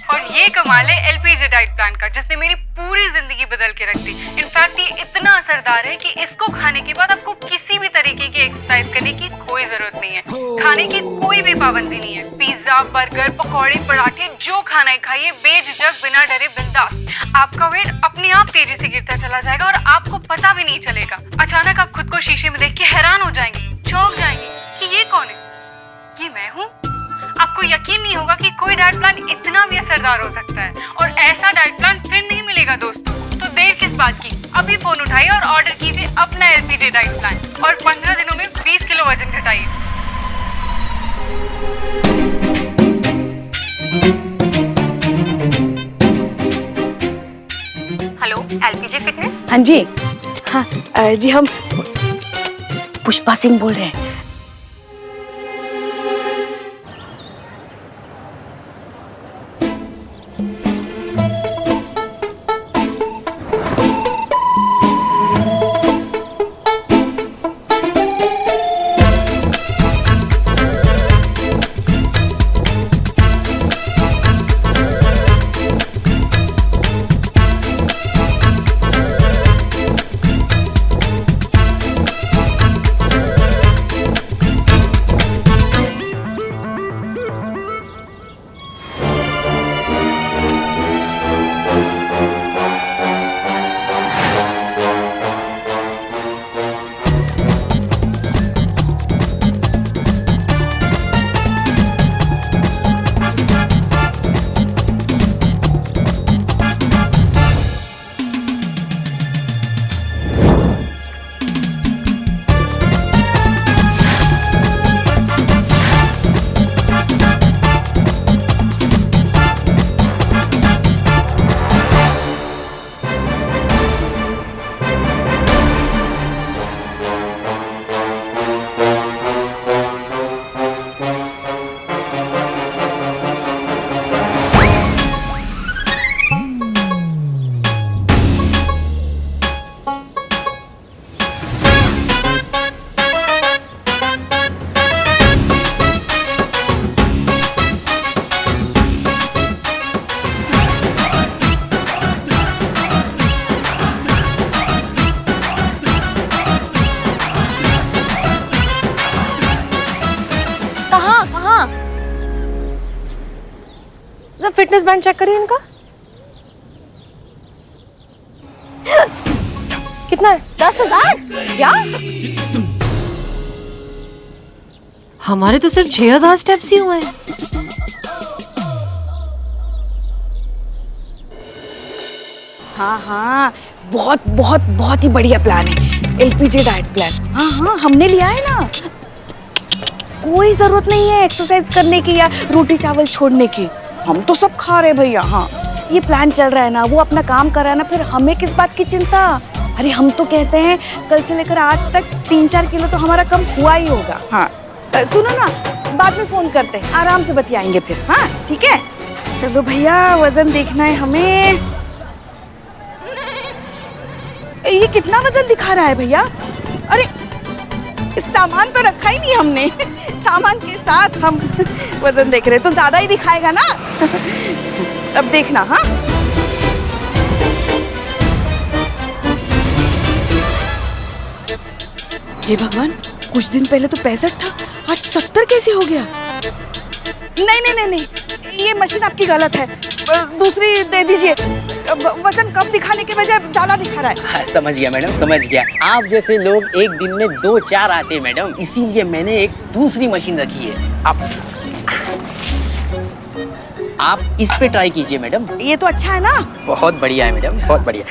और ये कमाल है एलपीजे डाइट प्लान का, जिसने मेरी पूरी जिंदगी बदल के रख दी। इनफैक्ट ये इतना असरदार है कि इसको खाने के बाद आपको किसी भी तरीके की एक्सरसाइज करने की कोई जरूरत नहीं है। खाने की कोई भी पाबंदी नहीं है। पिज्जा, बर्गर, पकौड़े, पराठे, जो खाना है खाइए, बेझिझक, बिना डरे, बिंदास। आपका वेट अपने आप तेजी से गिरता चला जाएगा और आपको पता भी नहीं चलेगा। अचानक आप खुद को शीशे में देख के हैरान हो जाएंगे, चौंक जाएंगे कि ये कौन है? ये मैं हूँ। आपको यकीन नहीं होगा कि कोई डाइट प्लान इतना भी असरदार हो सकता है। और ऐसा डाइट प्लान फिर नहीं मिलेगा दोस्तों। तो देर किस बात की? अभी फोन उठाइए और ऑर्डर कीजिए अपना एलपीजे डाइट प्लान और 15 दिनों में 20 किलो वजन घटाइए। Hello, LPG fitness. हाँ जी, हाँ जी, हम पुष्पा सिंह बोल रहे हैं। फिटनेस बैंड चेक करिए इनका। कितना है? 10,000? क्या? हमारे तो सिर्फ 6,000 स्टेप्स ही हुए हैं। हाँ हाँ, बहुत बहुत बहुत ही बढ़िया प्लान है एलपीजे डाइट प्लान। हाँ हाँ, हमने लिया है ना। कोई जरूरत नहीं है एक्सरसाइज करने की या रोटी चावल छोड़ने की। हम तो सब खा रहे भैया। हाँ ये प्लान चल रहा है ना, वो अपना काम कर रहा है ना, फिर हमें किस बात की चिंता? अरे हम तो कहते हैं कल से लेकर आज तक 3-4 किलो तो हमारा कम हुआ ही होगा। हाँ सुनो ना, बाद में फोन करते हैं, आराम से बतियाएंगे फिर। हाँ ठीक है, चलो भैया वजन देखना है हमें। ये कितना वजन दिखा रहा है भैया? अरे सामान तो रखा ही नहीं हमने, सामान के साथ हम वजन देख रहे, तो ज्यादा ही दिखाएगा ना। अब देखना। हाँ हे भगवान, कुछ दिन पहले तो 65 था, आज 70 कैसे हो गया? नहीं, ये मशीन आपकी गलत है, दूसरी दे दीजिए। वजन कम दिखाने के बजाय ज्यादा दिखा रहा है। समझ गया मैडम, समझ गया। आप जैसे लोग एक दिन में 2-4 आते हैं मैडम, इसीलिए मैंने एक दूसरी मशीन रखी है। आप इस पे ट्राई कीजिए मैडम। ये तो अच्छा है ना? बहुत बढ़िया है मैडम, बहुत बढ़िया।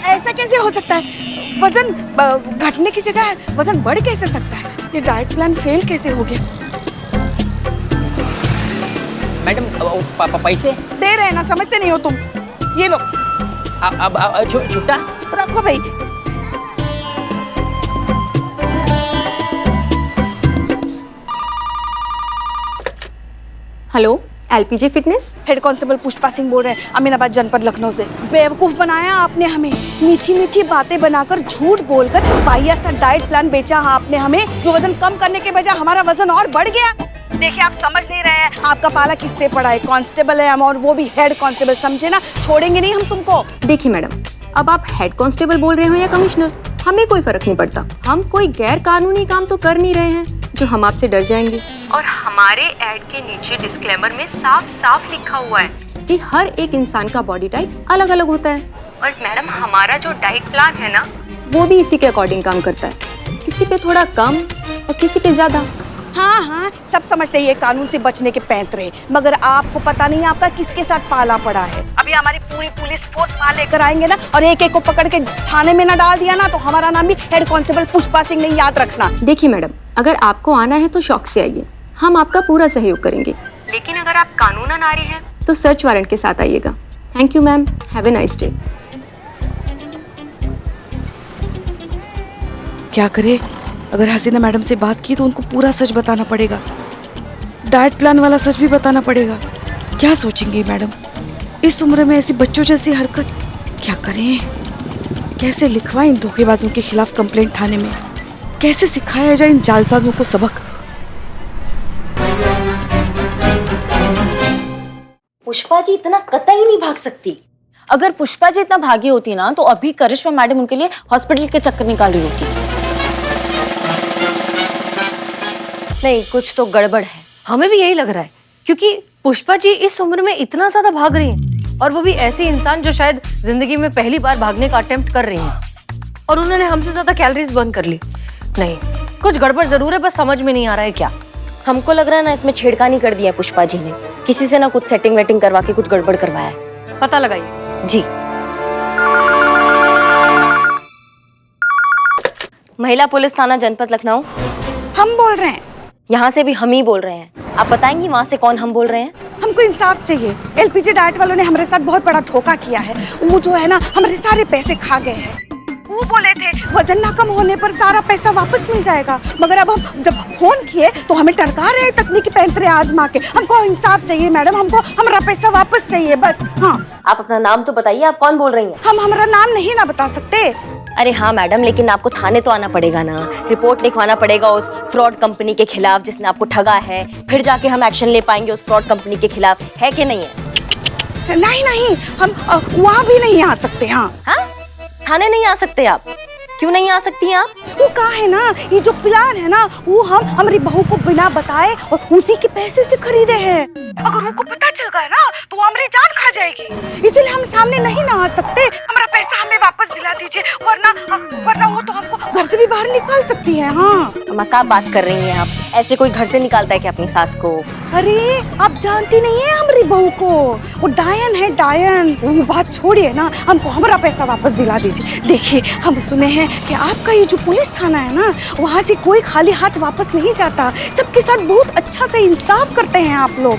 ऐसा कैसे हो सकता है? वजन घटने की जगह वजन बढ़ कैसे सकता है? ये डाइट प्लान फेल कैसे हो गया? मैडम पैसे दे रहे हैं ना, समझते नहीं हो तुम? ये लो। अब छुट्टा रखो भाई। Hello, LPG fitness. Head constable Pushpa Singh बोल रहे हैं, अमीनाबाद जनपद लखनऊ से। बेवकूफ बनाया आपने हमें, मीठी मीठी बातें बनाकर, झूठ बोलकर वाहियात सा डाइट प्लान बेचा आपने हमें, जो वजन कम करने के बजाय हमारा वजन और बढ़ गया। देखिए आप समझ नहीं रहे हैं, आपका पाला किससे पड़ा है? कांस्टेबल है हम, और वो भी हेड कांस्टेबल, समझे ना? छोड़ेंगे नहीं हम तुमको। देखिए मैडम, अब आप हेड कांस्टेबल बोल रहे हो या कमिश्नर, हमें कोई फर्क नहीं पड़ता। हम कोई गैर कानूनी काम तो कर नहीं रहे हैं जो हम आपसे डर जाएंगे। और हमारे ऐड के नीचे डिस्क्लेमर में साफ साफ लिखा हुआ है कि हर एक इंसान का बॉडी टाइप अलग अलग होता है। और मैडम हमारा जो डाइट प्लान है ना, वो भी इसी के अकॉर्डिंग काम करता है, किसी पे थोड़ा कम और किसी पे ज्यादा। हाँ, सब समझते हैं कानून से बचने के पैंतरे, मगर आपको पता नहीं आपका किसके साथ पाला पड़ा है। अभी हमारी पूरी पुलिस फोर्स वहाँ लेकर आएंगे ना, और एक एक को पकड़ के थाने में ना डाल दिया ना, तो हमारा नाम भी हेड कांस्टेबल पुष्पा सिंह नहीं, याद रखना। देखिए मैडम, अगर आपको आना है तो शौक से आइए, हम आपका पूरा सहयोग करेंगे। लेकिन अगर आप कानूनन आ रहे हैं तो सर्च वारंट के साथ आइएगा। Thank you ma'am, have a nice day. क्या करे? अगर हसीना मैडम से बात की तो उनको पूरा सच बताना पड़ेगा, डाइट प्लान वाला सच भी बताना पड़ेगा। क्या सोचेंगी मैडम? इस उम्र में ऐसी बच्चों जैसी हरकत। क्या करें? कैसे लिखवाएं इन धोखेबाजों के खिलाफ कंप्लेंट थाने में? कैसे सिखाया जाए इन जालसाजों को सबक? पुष्पा जी इतना कतई नहीं भाग सकती। अगर पुष्पा जी इतना भागी होती ना, तो अभी करिश्मा मैडम उनके लिए हॉस्पिटल के चक्कर निकाल रही होती। नहीं, कुछ तो गड़बड़ है। हमें भी यही लग रहा है, क्योंकि पुष्पा जी इस उम्र में इतना ज्यादा भाग रही हैं, और वो भी ऐसी इंसान जो शायद जिंदगी में पहली बार भागने का अटेम्प्ट कर रही हैं, और उन्होंने हमसे ज्यादा कैलोरीज बर्न कर ली। नहीं, कुछ गड़बड़ जरूर है, बस समझ में नहीं आ रहा है क्या। हमको लग रहा है ना, इसमें छेड़खानी कर दिया है पुष्पा जी ने, किसी से ना कुछ सेटिंग वेटिंग करवा के कुछ गड़बड़ करवाया है। पता लगाइए जी। महिला पुलिस थाना जनपद लखनऊ। हम बोल रहे हैं। यहाँ से भी हम ही बोल रहे हैं। आप बताएंगी वहाँ से कौन हम बोल रहे हैं? हमको इंसाफ चाहिए। एलपीजी डाइट वालों ने हमारे साथ बहुत बड़ा धोखा किया है। वो जो है ना, हमारे सारे पैसे खा गए हैं। वो बोले थे वजन ना कम होने पर सारा पैसा वापस मिल जाएगा, मगर अब हम जब फोन किए तो हमें टरका रहे तकनीकी पैंतरे आजमा के। हमको इंसाफ चाहिए मैडम, हमको हमारा पैसा वापस चाहिए बस। हाँ, आप अपना नाम तो बताइए, आप कौन बोल रही हैं? हम हमारा नाम नहीं ना बता सकते। अरे हाँ मैडम, लेकिन आपको थाने तो आना पड़ेगा ना, रिपोर्ट लिखवाना पड़ेगा उस फ्रॉड कंपनी के खिलाफ जिसने आपको ठगा है, फिर जाके हम एक्शन ले पाएंगे उस फ्रॉड कंपनी के खिलाफ, है कि नहीं है? नहीं, हम वहाँ भी नहीं आ सकते। हाँ, थाने नहीं आ सकते आप? क्यों नहीं आ सकती आप? वो कहा है ना, ये जो प्लान है ना, वो हम हमारी बहू को बिना बताए और उसी के पैसे से खरीदे हैं। अगर उनको पता चल गया ना तो वो हमारी जान खा जाएगी, इसलिए हम सामने नहीं ना आ सकते। हमारा पैसा हमें वापस दिला दीजिए, वरना वो तो हमको घर से भी बाहर निकाल सकती है। हाँ अम्मा क्या बात कर रही हैं आप? ऐसे कोई घर से निकालता है क्या अपनी सास को? अरे आप जानती नहीं है हमारी बहू को, वो डायन है डायन। वो बात छोड़िए ना, हमको हमारा पैसा वापस दिला दीजिए। देखिए हम सुने हैं कि आपका ये जो पुलिस थाना है ना, वहाँ से कोई खाली हाथ वापस नहीं जाता, सबके साथ बहुत अच्छा से इंसाफ करते हैं आप लोग।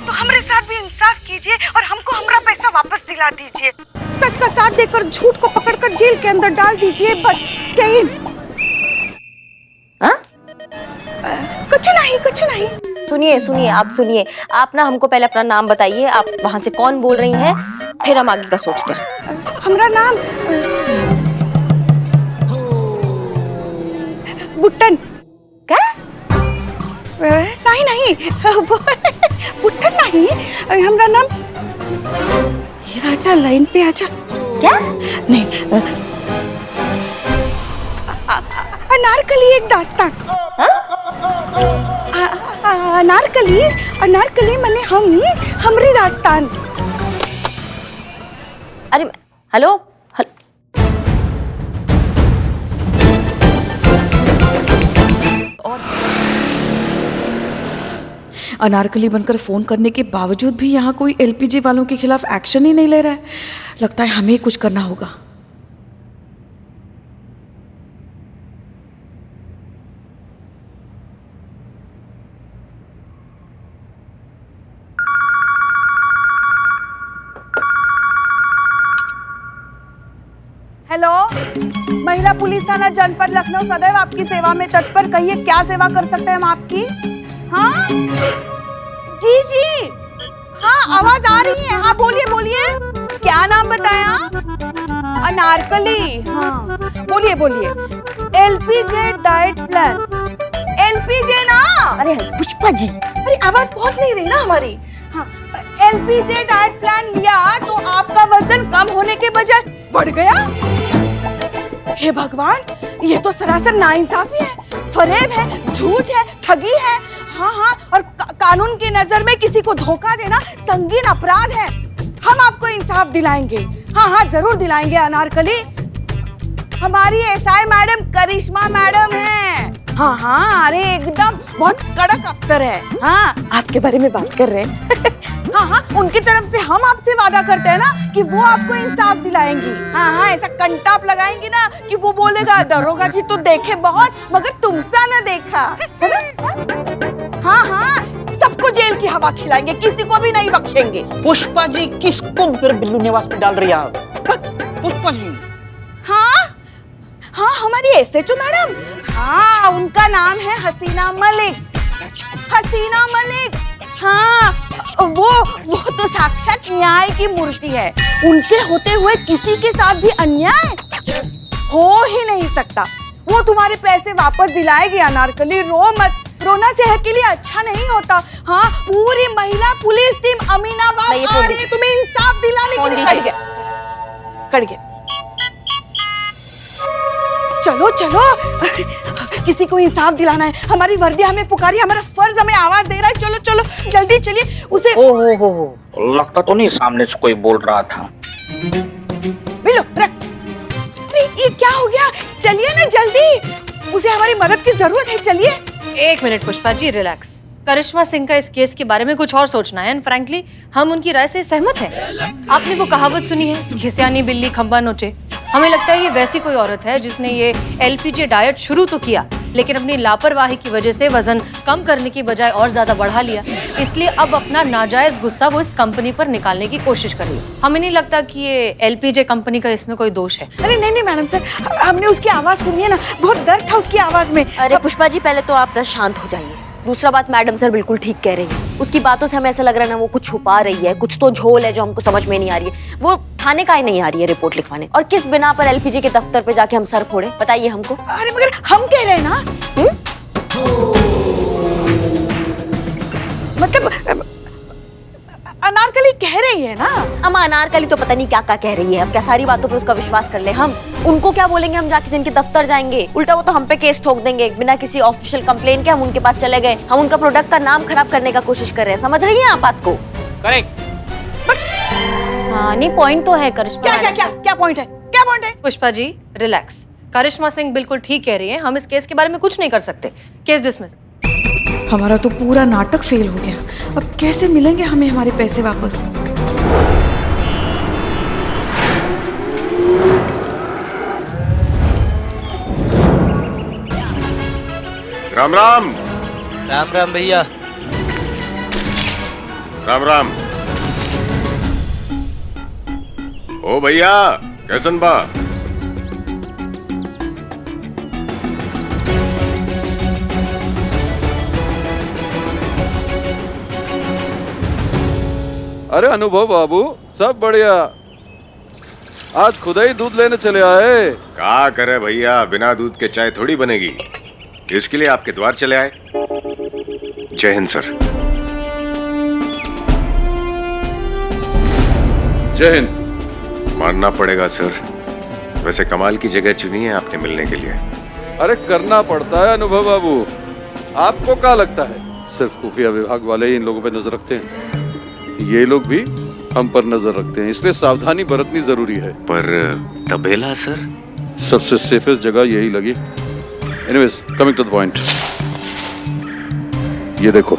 तो हमारे साथ भी इंसाफ कीजिए और हमको हमारा पैसा वापस दिला दीजिए। सच का साथ देकर झूठ को पकड़कर जेल के अंदर डाल दीजिए, बस। जय हिंद। कुछ नहीं कुछ नहीं। सुनिए सुनिए, आप सुनिए, आप ना हमको पहले अपना नाम बताइए, आप वहाँ से कौन बोल रही हैं, फिर हम आगे का सोचते हैं। हमारा नाम बुट्टन। क्या? नहीं नहीं बुट्टन नहीं, हमारा नाम। ये राजा लाइन पे आजा। क्या? नहीं, अनारकली एक दास्तान। अनारकली अनारकली मने हमरी दास्तान। अरे हेलो, अनारकली बनकर फोन करने के बावजूद भी यहाँ कोई एलपीजी वालों के खिलाफ एक्शन ही नहीं ले रहा है। लगता है हमें कुछ करना होगा। हेलो, महिला पुलिस थाना जनपद लखनऊ सदैव आपकी सेवा में तत्पर। कहिए क्या सेवा कर सकते हैं हम आपकी? हाँ जी जी, हाँ आवाज आ रही है। हाँ बोलिए बोलिए, क्या नाम बताया? अनारकली। हाँ बोलिए बोलिए। LPG diet plan. एलपीजे ना? अरे पुष्पा जी, अरे आवाज पहुंच नहीं रही ना हमारी। हाँ, एलपीजे डाइट प्लान लिया तो आपका वजन कम होने के बजाय बढ़ गया। हे भगवान, ये तो सरासर नाइंसाफी है, फरेब है, झूठ है, ठगी है। हाँ हाँ, और कानून की नजर में किसी को धोखा देना संगीन अपराध है। हम आपको इंसाफ दिलाएंगे। हाँ हाँ जरूर दिलाएंगे अनारकली। हमारी एसआई मैडम करिश्मा मैडम है। हाँ हाँ, अरे एकदम बहुत कड़क अफसर है। हाँ आपके बारे में बात कर रहे हैं। हाँ हाँ, उनकी तरफ से हम आपसे वादा करते हैं ना कि वो आपको इंसाफ दिलाएंगी। हाँ हाँ, ऐसा कंटाप लगाएंगी ना कि वो बोलेगा दरोगा जी तो देखे बहुत मगर तुमसा न देखा, है ना? हाँ हाँ, सबको जेल की हवा खिलाएंगे, किसी को भी नहीं बख्शेंगे। पुष्पा जी, किसको फिर बिल्लू निवास पे डाल रही है आप? पुष्पा जी। हाँ हाँ, हमारी एसएचओ मैडम। हाँ, उनका नाम है हसीना मलिक। हसीना मलिक। हाँ, वो तो साक्षात न्याय की मूर्ति है। उनके होते हुए किसी के साथ भी अन्याय हो ही नहीं सकता। वो तुम्हारे पैसे वापस दिलाएगी अनारकली, रो मत। रोना सेहत के लिए अच्छा नहीं होता। हाँ, पूरी महिला पुलिस टीम अमीनाबाद आ रही है तुम्हें इंसाफ दिलाने के लिए। कट गया। चलो चलो, किसी को इंसाफ दिलाना है। हमारी वर्दी हमें पुकारी, हमारा फर्ज हमें आवाज दे रहा है। चलो चलो जल्दी चलिए उसे। हो, लगता तो नहीं सामने से कोई बोल रहा था। मिलो रख। अरे ये क्या हो गया? चलिए ना जल्दी, उसे हमारी मदद की जरूरत है। चलिए। एक मिनट पुष्पा जी, रिलैक्स। करिश्मा सिंह का इस केस के बारे में कुछ और सोचना है, एंड फ्रैंकली हम उनकी राय से सहमत हैं। आपने वो कहावत सुनी है, घिसियानी बिल्ली खंबा नोचे? हमें लगता है ये वैसी कोई औरत है जिसने ये एलपीजे डाइट शुरू तो किया, लेकिन अपनी लापरवाही की वजह से वजन कम करने की बजाय और ज्यादा बढ़ा लिया। इसलिए अब अपना नाजायज गुस्सा वो इस कंपनी पर निकालने की कोशिश कर रही है। हमें नहीं लगता कि ये एलपीजे कंपनी का इसमें कोई दोष है। अरे नहीं नहीं मैडम सर, हमने उसकी आवाज सुनी है ना, बहुत दर्द था उसकी आवाज में। अरे पुष्पा जी, पहले तो आप बस शांत हो जाइए। दूसरा बात, मैडम सर बिल्कुल ठीक कह रही है। उसकी बातों से हमें ऐसा लग रहा है ना वो कुछ छुपा रही है, कुछ तो झोल है जो हमको समझ में नहीं आ रही है। वो थाने का ही नहीं आ रही है रिपोर्ट लिखवाने, और किस बिना पर एलपीजी के दफ्तर पे जाके हम सर फोड़े, बताइए हमको। अरे मगर हम कह रहे हैं ना, मतलब अनारकली कह रही है ना। अम्मा अनारकली तो पता नहीं क्या क्या कह रही है। अब क्या सारी बातों पे उसका विश्वास कर ले हम? उनको क्या बोलेंगे हम जाके जिनके दफ्तर जाएंगे? उल्टा वो तो हम पे केस ठोक देंगे बिना किसी ऑफिशियल कंप्लेंट के। हम उनके पास चले गए, हम उनका प्रोडक्ट का नाम खराब करने का कोशिश कर रहे हैं। समझ रही हैं आप बात को? करेक्ट। हाँ नहीं, पॉइंट तो है करिश्मा। क्या क्या क्या क्या पॉइंट है? क्या पॉइंट है? पुष्पा जी रिलैक्स। करिश्मा सिंह बिल्कुल ठीक कह रही है, हम इस केस के बारे में कुछ नहीं कर सकते। Case dismiss. हमारा तो पूरा नाटक फेल हो गया। अब कैसे मिलेंगे हमें हमारे पैसे वापस? राम राम। राम राम भैया। राम राम। ओ भैया, कैसन बा? अरे अनुभव बाबू, सब बढ़िया। आज खुदा ही दूध लेने चले आए। क्या करे भैया, बिना दूध के चाय थोड़ी बनेगी, इसके लिए आपके द्वार चले आए। जय हिंद सर। जय हिंद। मानना पड़ेगा सर, वैसे कमाल की जगह चुनी है आपने मिलने के लिए। अरे करना पड़ता है अनुभव बाबू। आपको क्या लगता है सिर्फ खुफिया विभाग वाले ही इन लोगों पे नजर रखते हैं? ये लोग भी हम पर नजर रखते हैं, इसलिए सावधानी बरतनी जरूरी है। पर तबेला सर? सबसे सेफेस्ट जगह यही लगी। Anyways, coming to the point. ये देखो,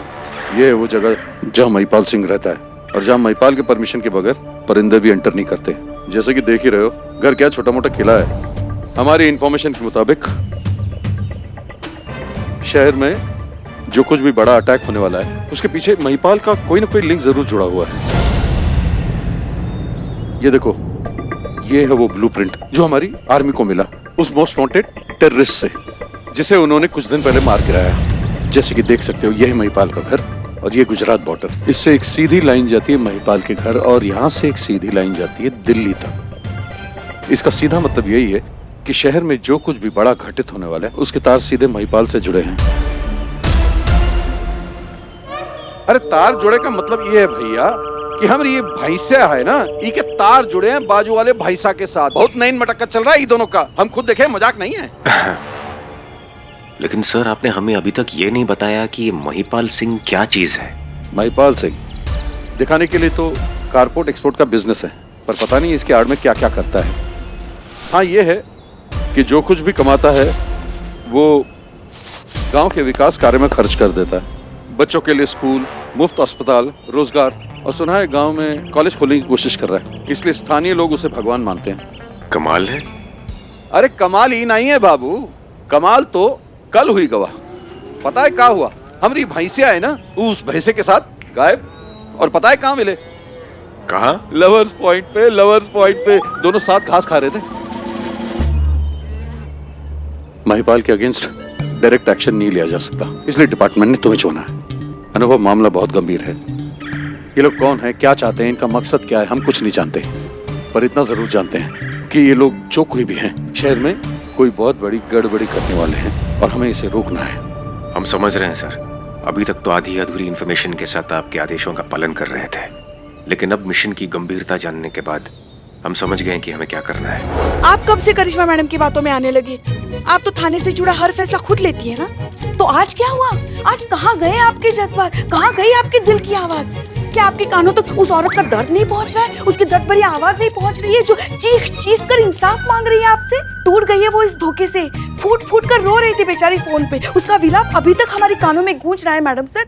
ये है वो जगह जहाँ महिपाल सिंह रहता है और जहाँ महिपाल के परमिशन के बगैर परिंदे भी एंटर नहीं करते। जैसे कि देख ही रहे हो, घर क्या छोटा मोटा किला है। हमारी इंफॉर्मेशन के मुताबिक शहर में जो कुछ भी बड़ा अटैक होने वाला है उसके पीछे महिपाल का कोई ना कोई लिंक जरूर जुड़ा हुआ है। ये देखो, ये है वो ब्लूप्रिंट जो हमारी आर्मी को मिला उस मोस्ट वांटेड टेररिस्ट से, जिसे उन्होंने कुछ दिन पहले मार गिराया। जैसे कि देख सकते हो, ये है महिपाल का घर और ये गुजरात बॉर्डर। इससे एक सीधी लाइन जाती है महिपाल के घर और यहाँ से एक सीधी लाइन जाती है दिल्ली तक। इसका सीधा मतलब यही है कि शहर में जो कुछ भी बड़ा घटित होने वाला है उसके तार सीधे महिपाल से जुड़े हैं। अरे तार जुड़े का मतलब ये है भैया कि हमारी ये भैंसिया है ना, ये के तार जुड़े हैं बाजू वाले भैंसा के साथ। बहुत नैन मटक्का चल रहा है ये दोनों का, हम खुद देखे, मजाक नहीं है। लेकिन सर, आपने हमें अभी तक ये नहीं बताया कि ये महिपाल सिंह क्या चीज है। महिपाल सिंह दिखाने के लिए तो कारपोर्ट एक्सपोर्ट का बिजनेस है, पर पता नहीं इसके आड़ में क्या क्या करता है। हाँ, ये है कि जो कुछ भी कमाता है वो गांव के विकास कार्य में खर्च कर देता है। बच्चों के लिए स्कूल, मुफ्त अस्पताल, रोजगार, और सुना है गांव में कॉलेज खोलने की कोशिश कर रहा है, इसलिए स्थानीय लोग उसे भगवान मानते हैं। कमाल है। अरे कमाल ही नहीं है बाबू, कमाल तो कल हुई गवाह। पता है क्या हुआ? हमारी भैंसिया है ना, उस भैंसे के साथ गायब, और पता है कहाँ मिले? कहाँ? लवर्स पॉइंट पे। लवर्स पॉइंट पे दोनों साथ घास खा रहे थे। महिपाल के अगेंस्ट डायरेक्ट एक्शन नहीं लिया जा सकता, इसलिए डिपार्टमेंट ने तुम्हें चुना है। अनुभव, मामला बहुत गंभीर है। ये लोग कौन है, क्या चाहते हैं, इनका मकसद क्या है, हम कुछ नहीं जानते, पर इतना जरूर जानते हैं कि ये लोग जो कोई भी हैं शहर में कोई बहुत बड़ी गड़बड़ी करने वाले हैं और हमें इसे रोकना है। हम समझ रहे हैं सर, अभी तक तो आधी अधूरी इन्फॉर्मेशन के साथ आपके आदेशों का पालन कर रहे थे, लेकिन अब मिशन की गंभीरता जानने के बाद हम समझ गए कि हमें क्या करना है। आप कब से करिश्मा मैडम की बातों में आने लगी? आप तो थाने से जुड़ा हर फैसला खुद लेती है ना, तो आज क्या हुआ? आज कहाँ गए आपके जज्बात, कहाँ गई आपके दिल की आवाज? क्या आपके कानों तक उस औरत का दर्द नहीं पहुँच रहा है? उसकी दर्द भरी आवाज नहीं पहुँच रही है जो चीख चीख कर इंसाफ मांग रही है आपसे? टूट गई है वो इस धोखे से, फूट फूट कर रो रही थी बेचारी फोन पे। उसका विलाप अभी तक हमारे कानों में गूंज रहा है मैडम सर।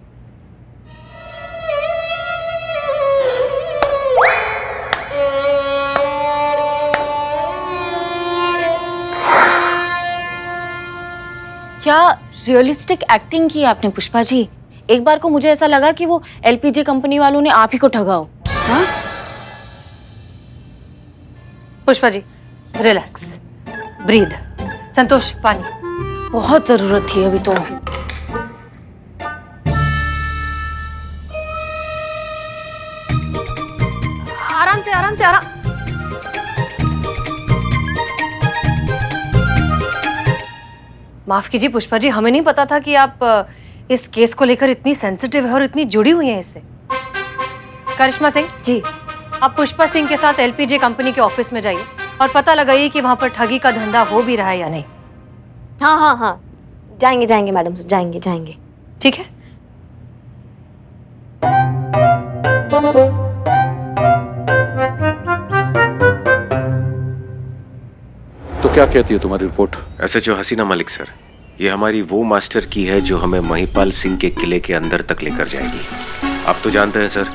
क्या रियलिस्टिक एक्टिंग की आपने पुष्पा जी। एक बार को मुझे ऐसा लगा कि वो एलपीजे कंपनी वालों ने आप ही को ठगा हो। हाँ? Pushpa ji, relax, breathe. संतोष, पानी। बहुत जरूरत थी अभी तो। आराम से, आराम से, आराम। माफ कीजिए पुष्पा जी, हमें नहीं पता था कि आप इस केस को लेकर इतनी सेंसिटिव है और इतनी जुड़ी हुई हैं इससे। करिश्मा सिंह जी, आप पुष्पा सिंह के साथ एलपीजे कंपनी के ऑफिस में जाइए और पता लगाइए कि वहां पर ठगी का धंधा हो भी रहा है या नहीं। हाँ हाँ हाँ, जाएंगे जाएंगे मैडम, जाएंगे जाएंगे। ठीक है। तो क्या कहती है तुम्हारी रिपोर्ट? एसएचओ हसीना मलिक सर, ये हमारी वो मास्टर की है जो हमें महिपाल सिंह के किले के अंदर तक लेकर जाएगी। आप तो जानते हैं सर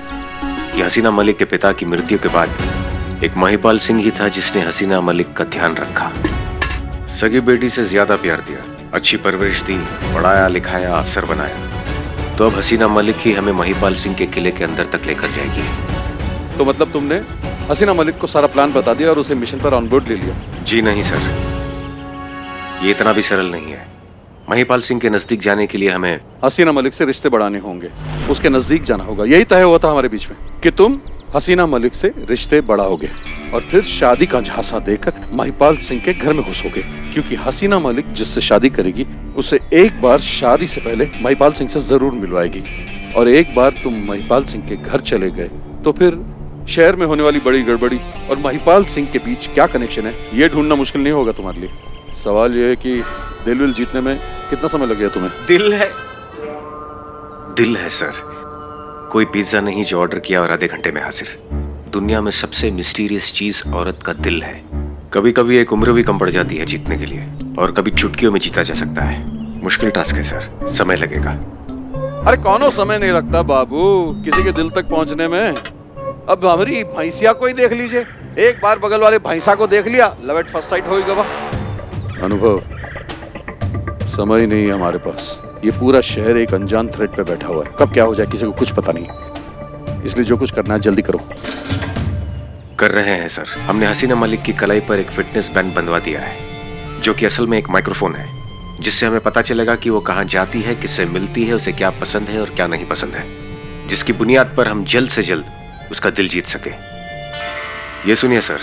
कि हसीना मलिक के पिता की मृत्यु के बाद एक महिपाल सिंह ही था जिसने हसीना मलिक का ध्यान रखा, सगी बेटी से ज्यादा प्यार दिया, अच्छी परवरिश दी, पढ़ाया लिखाया, अफसर बनाया। तो अब हसीना मलिक ही हमें महिपाल सिंह के किले के अंदर तक लेकर जाएगी। तो मतलब तुमने हसीना मलिक को सारा प्लान बता दिया और उसे मिशन पर ऑन बोर्ड ले लिया? जी नहीं सर, ये इतना भी सरल नहीं है। महिपाल सिंह के नजदीक जाने के लिए हमें हसीना मलिक से रिश्ते बढ़ाने होंगे, उसके नजदीक जाना होगा। यही तय हुआ था हमारे बीच में कि तुम हसीना मलिक से रिश्ते बढ़ाओगे और फिर शादी का झांसा देकर महिपाल सिंह के घर में घुसोगे, क्योंकि हसीना मलिक जिससे शादी करेगी उसे एक बार शादी से पहले महिपाल सिंह से जरूर मिलवाएगी। और एक बार तुम महिपाल सिंह के घर चले गए तो फिर शहर में होने वाली बड़ी गड़बड़ी और महिपाल सिंह के बीच क्या कनेक्शन है, ये ढूंढना मुश्किल नहीं होगा तुम्हारे लिए। सवाल ये है कि दिल जीतने में कितना समय लग गया तुम्हें? दिल है सर, कोई पिज्जा नहीं जो ऑर्डर किया और आधे घंटे में हाजिर। दुनिया में सबसे मिस्टीरियस चीज औरत का दिल है। कभी कभी एक उम्र भी कम पड़ जाती है जीतने के लिए, और कभी चुटकियों में जीता जा सकता है। मुश्किल टास्क है सर, समय लगेगा। अरे कौनो समय नहीं लगता बाबू किसी के दिल तक पहुंचने में। अब हमारी भैंसिया को ही देख लीजिए, एक बार बगल वाले भैंसा को देख लिया, लव एट फर्स्ट साइट हो गया। अनुभव, समय नहीं है हमारे पास। ये पूरा शहर एक अनजान थ्रेड पे बैठा हुआ है, कब क्या हो जाए किसी को कुछ पता नहीं। इसलिए जो कुछ करना है जल्दी करो। कर रहे हैं सर। हमने हसीना मलिक की कलाई पर एक फिटनेस बैंड बंधवा दिया है, जो कि असल में एक माइक्रोफोन है, जिससे हमें पता चलेगा कि वो कहाँ जाती है, किससे मिलती है, उसे क्या पसंद है और क्या नहीं पसंद है, जिसकी बुनियाद पर हम जल्द से जल्द उसका दिल जीत सके। ये सुनिए सर।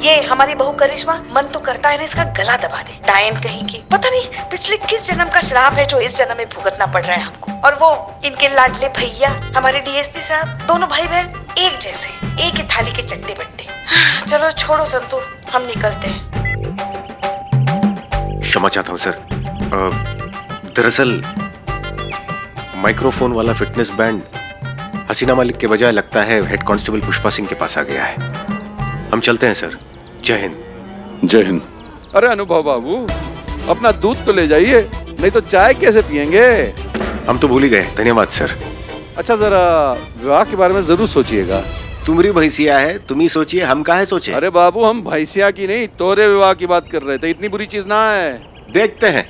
ये हमारी बहू करिश्मा मन तो करता है ना इसका गला दबा दे। डायन कहीं की, पता नहीं पिछले किस जन्म का श्राप है जो इस जन्म में भुगतना पड़ रहा है हमको। और वो इनके लाडले भैया हमारे डीएसपी साहब, दोनों भाई बहन एक जैसे, एक ही थाली के चट्टे बट्टे। चलो छोड़ो संतू, हम निकलते हैं। क्षमा चाहता हूँ सर, दरअसल माइक्रोफोन वाला फिटनेस बैंड हसीना मलिक के बजाय लगता है हेड कांस्टेबल पुष्पा सिंह के पास आ गया है। हम चलते हैं सर। जय हिंद। जय हिंद। अरे अनुभव बाबू, अपना दूध तो ले जाइए, नहीं तो चाय कैसे पियेंगे? हम तो भूल ही गए। धन्यवाद सर। अच्छा, जरा विवाह के बारे में जरूर सोचिएगा। तुम्हारी भैंसिया है, तुम ही सोचिए, हम काहे सोचे? अरे बाबू, हम भैंसिया की नहीं तोरे विवाह की बात कर रहे थे। इतनी बुरी चीज ना है। देखते हैं।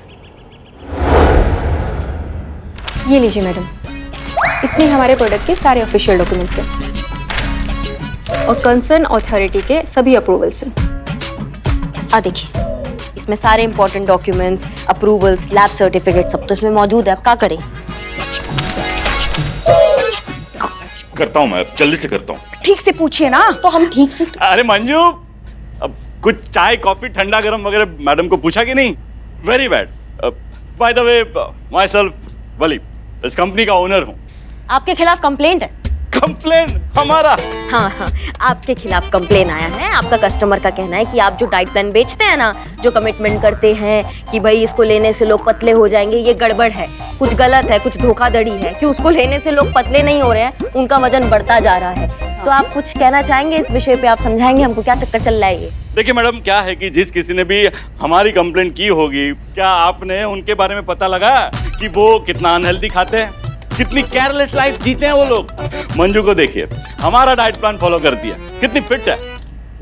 ये लीजिए मैडम, इसमें हमारे प्रोडक्ट के सारे ऑफिशियल डॉक्यूमेंट्स हैं और कंसर्न अथॉरिटी के सभी अप्रूवल्स हैं। देखिए, इसमें सारे important documents, approvals, lab certificate सब तो इसमें मौजूद है। अब क्या करें? करता हूँ मैं, जल्दी से करता हूँ। ठीक से पूछिए ना। तो हम ठीक से। अरे मंजू, अब कुछ चाय कॉफी ठंडा गरम वगैरह मैडम को पूछा कि नहीं? Very bad. By the way, myself Wali, इस कंपनी का ओनर हूँ। आपके खिलाफ कंप्लेंट है। कंप्लेन हमारा? हाँ, आपके खिलाफ कंप्लेन आया है। आपका कस्टमर का कहना है कि आप जो डाइट प्लान बेचते हैं ना, जो कमिटमेंट करते हैं कि भाई इसको लेने से लोग पतले हो जाएंगे, ये गड़बड़ है, कुछ गलत है, कुछ धोखाधड़ी है कि उसको लेने से लोग पतले नहीं हो रहे हैं, उनका वजन बढ़ता जा रहा है। तो आप कुछ कहना चाहेंगे इस विषय पे? आप समझाएंगे हमको क्या चक्कर चल रहा है ये? देखिए मैडम, क्या है कि जिस किसी ने भी हमारी कंप्लेंट की होगी, क्या आपने उनके बारे में पता लगा कि वो कितना अनहेल्दी खाते हैं, कितनी केयरलेस लाइफ जीते हैं वो लोग? मंजू को देखिए, हमारा डाइट प्लान फॉलो कर दिया, कितनी फिट है।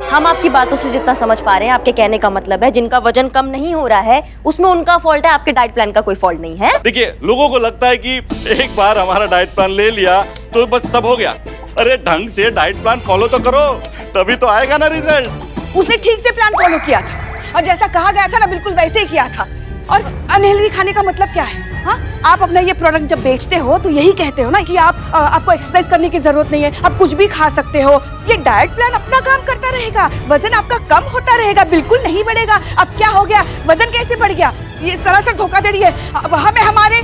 हम आपकी बातों से जितना समझ पा रहे हैं, आपके कहने का मतलब है जिनका वजन कम नहीं हो रहा है उसमें उनका फॉल्ट है, आपके डाइट प्लान का कोई फॉल्ट नहीं है। देखिए, लोगों को लगता है कि एक बार हमारा डाइट प्लान ले लिया तो बस सब हो गया। अरे ढंग से डाइट प्लान फॉलो तो करो, तभी तो आएगा ना रिजल्ट। उसने ठीक से प्लान फॉलो किया था और जैसा कहा गया था ना बिल्कुल वैसे ही किया था। और अनहेल्दी खाने का मतलब क्या है? हाँ, आप अपना ये प्रोडक्ट जब बेचते हो तो यही कहते हो ना कि आपको एक्सरसाइज करने की जरूरत नहीं है, आप कुछ भी खा सकते हो। ये डाइट प्लान अपना काम करता रहेगा, वजन आपका कम होता रहेगा, बिल्कुल नहीं बढ़ेगा। अब क्या हो गया? वजन कैसे बढ़ गया? ये सरासर धोखाधड़ी है। हमें हमारे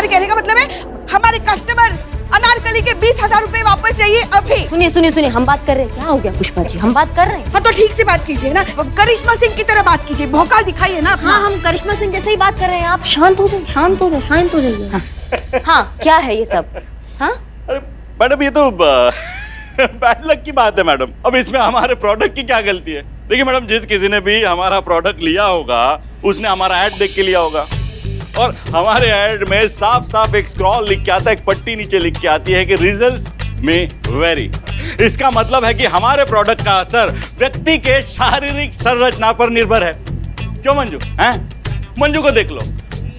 कहने का मतलब है हमारे कस्टमर अनारकली के 20,000 रुपए वापस चाहिए अभी। सुनिए, हम बात कर रहे हैं। क्या हो गया पुष्पा जी? हम बात कर रहे हैं। हाँ, तो ठीक से बात कीजिए ना, करिश्मा सिंह की तरह बात कीजिए, भौकाल दिखाइए ना। हाँ, हम करिश्मा सिंह जैसे ही बात कर रहे हैं। आप शांत हो जाइए। हाँ, क्या है ये सब? हाँ अरे मैडम, ये तो बैड लक की बात है मैडम। अब इसमें हमारे प्रोडक्ट की क्या गलती है? देखिए मैडम, जिस किसी ने भी हमारा प्रोडक्ट लिया होगा उसने हमारा ऐड देख के लिया होगा, और हमारे ऐड में साफ साफ एक स्क्रॉल लिख के आता है, एक पट्टी नीचे लिख के आती है कि रिजल्ट्स में वेरी। इसका मतलब है कि हमारे प्रोडक्ट का असर व्यक्ति के शारीरिक संरचना पर निर्भर है। क्यों मंजू? हैं? मंजू को देख लो,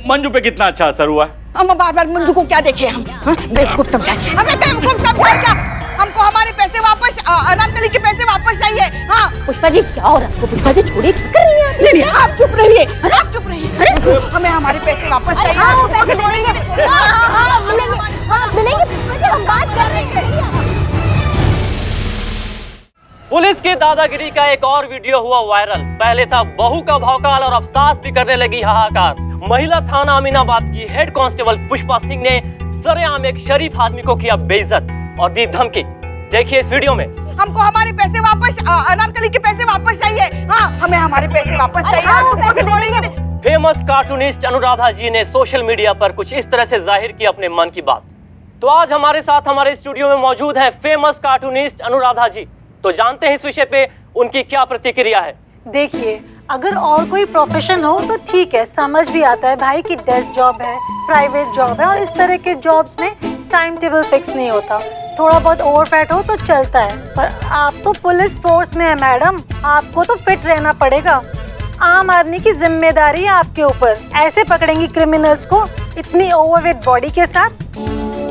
मंजू पे कितना अच्छा असर हुआ है। हम बार बार मंजू को क्या देखे हम? बेवकूफ समझाए हमें, बेवकूफ समझाए क्या? हमको हमारे पैसे वापस, अनारकली के पैसे वापस चाहिए। हाँ पुष्पा जी, क्या हो रहा है आपको? पुष्पा जी छोड़िए, क्या कर रही हैं? नहीं, आप चुप रहिए, आप चुप रहिए। अरे हमें हमारे पैसे वापस चाहिए। हाँ, पैसे मिलेंगे। हाँ, मिलेंगे। हाँ, मिलेंगे पुष्पा जी, हम बात कर रहे हैं। पुलिस की दादागिरी का एक और वीडियो हुआ वायरल। पहले था बहू का भौकाल और अब सास भी करने लगी हाहाकार। महिला थाना अमीनाबाद की हेड कांस्टेबल पुष्पा सिंह ने सरेआम एक शरीफ आदमी को किया बेइज्जत और दी धमकी। देखिए इस वीडियो में। हमको हमारे पैसे वापस, अनारकली के पैसे वापस चाहिए। हाँ, हमें हमारे पैसे वापस चाहिए। फेमस कार्टूनिस्ट अनुराधा जी ने सोशल मीडिया पर कुछ इस तरह से जाहिर की अपने मन की बात। तो आज हमारे साथ हमारे स्टूडियो में मौजूद है फेमस कार्टूनिस्ट अनुराधा जी। तो जानते हैं इस विषय पे उनकी क्या प्रतिक्रिया है। देखिए, अगर और कोई प्रोफेशन हो तो ठीक है, समझ भी आता है भाई कि डेस्क जॉब है, प्राइवेट जॉब है, और इस तरह के जॉब्स में टाइम टेबल फिक्स नहीं होता, थोड़ा बहुत ओवरफैट हो तो चलता है। पर आप तो पुलिस फोर्स में है मैडम, आपको तो फिट रहना पड़ेगा। आम आदमी की जिम्मेदारी है आपके ऊपर। ऐसे पकड़ेंगी क्रिमिनल्स को इतनी ओवरवेट बॉडी के साथ?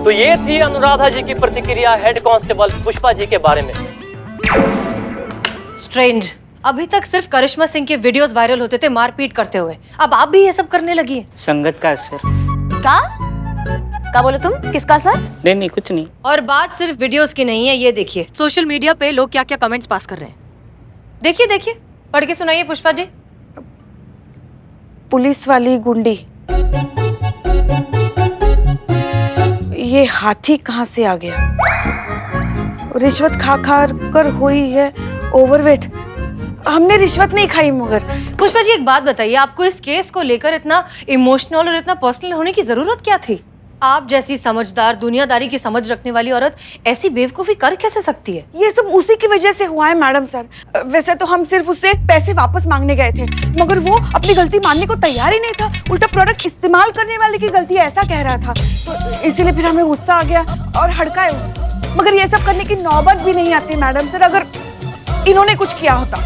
तो ये थी अनुराधा जी की प्रतिक्रिया हेड कांस्टेबल पुष्पा जी के बारे में। स्ट्रेंज, अभी तक सिर्फ करिश्मा सिंह के वीडियोस वायरल होते थे मारपीट करते हुए, अब आप भी ये सब करने लगी हैं। संगत का असर। क्या बोले तुम? किसका असर? नहीं कुछ नहीं। और बात सिर्फ वीडियोस की नहीं है, ये देखिए सोशल मीडिया पे लोग क्या क्या कमेंट्स पास कर रहे हैं। देखिए देखिए, पढ़ के सुनाइए पुष्पा जी। पुलिस वाली गुंडी, ये हाथी कहाँ से आ गया? रिश्वत खा खा कर हुई है ओवरवेट। हमने रिश्वत नहीं खाई। मगर पुष्पा जी एक बात बताइए, आपको इस केस को लेकर इतना इमोशनल और इतना पर्सनल होने की जरूरत क्या थी? आप जैसी समझदार, दुनियादारी की समझ रखने वाली औरत ऐसी बेवकूफी कर कैसे सकती है? ये सब उसी की वजह से हुआ है मैडम सर। वैसे तो हम सिर्फ उससे पैसे वापस मांगने गए थे, मगर वो अपनी गलती मानने को तैयार ही नहीं था। उल्टा प्रोडक्ट इस्तेमाल करने वाले की गलती ऐसा कह रहा था, तो इसीलिए फिर हमें गुस्सा आ गया और हड़काए उसको। मगर ये सब करने की नौबत भी नहीं आती मैडम सर, अगर इन्होंने कुछ किया होता।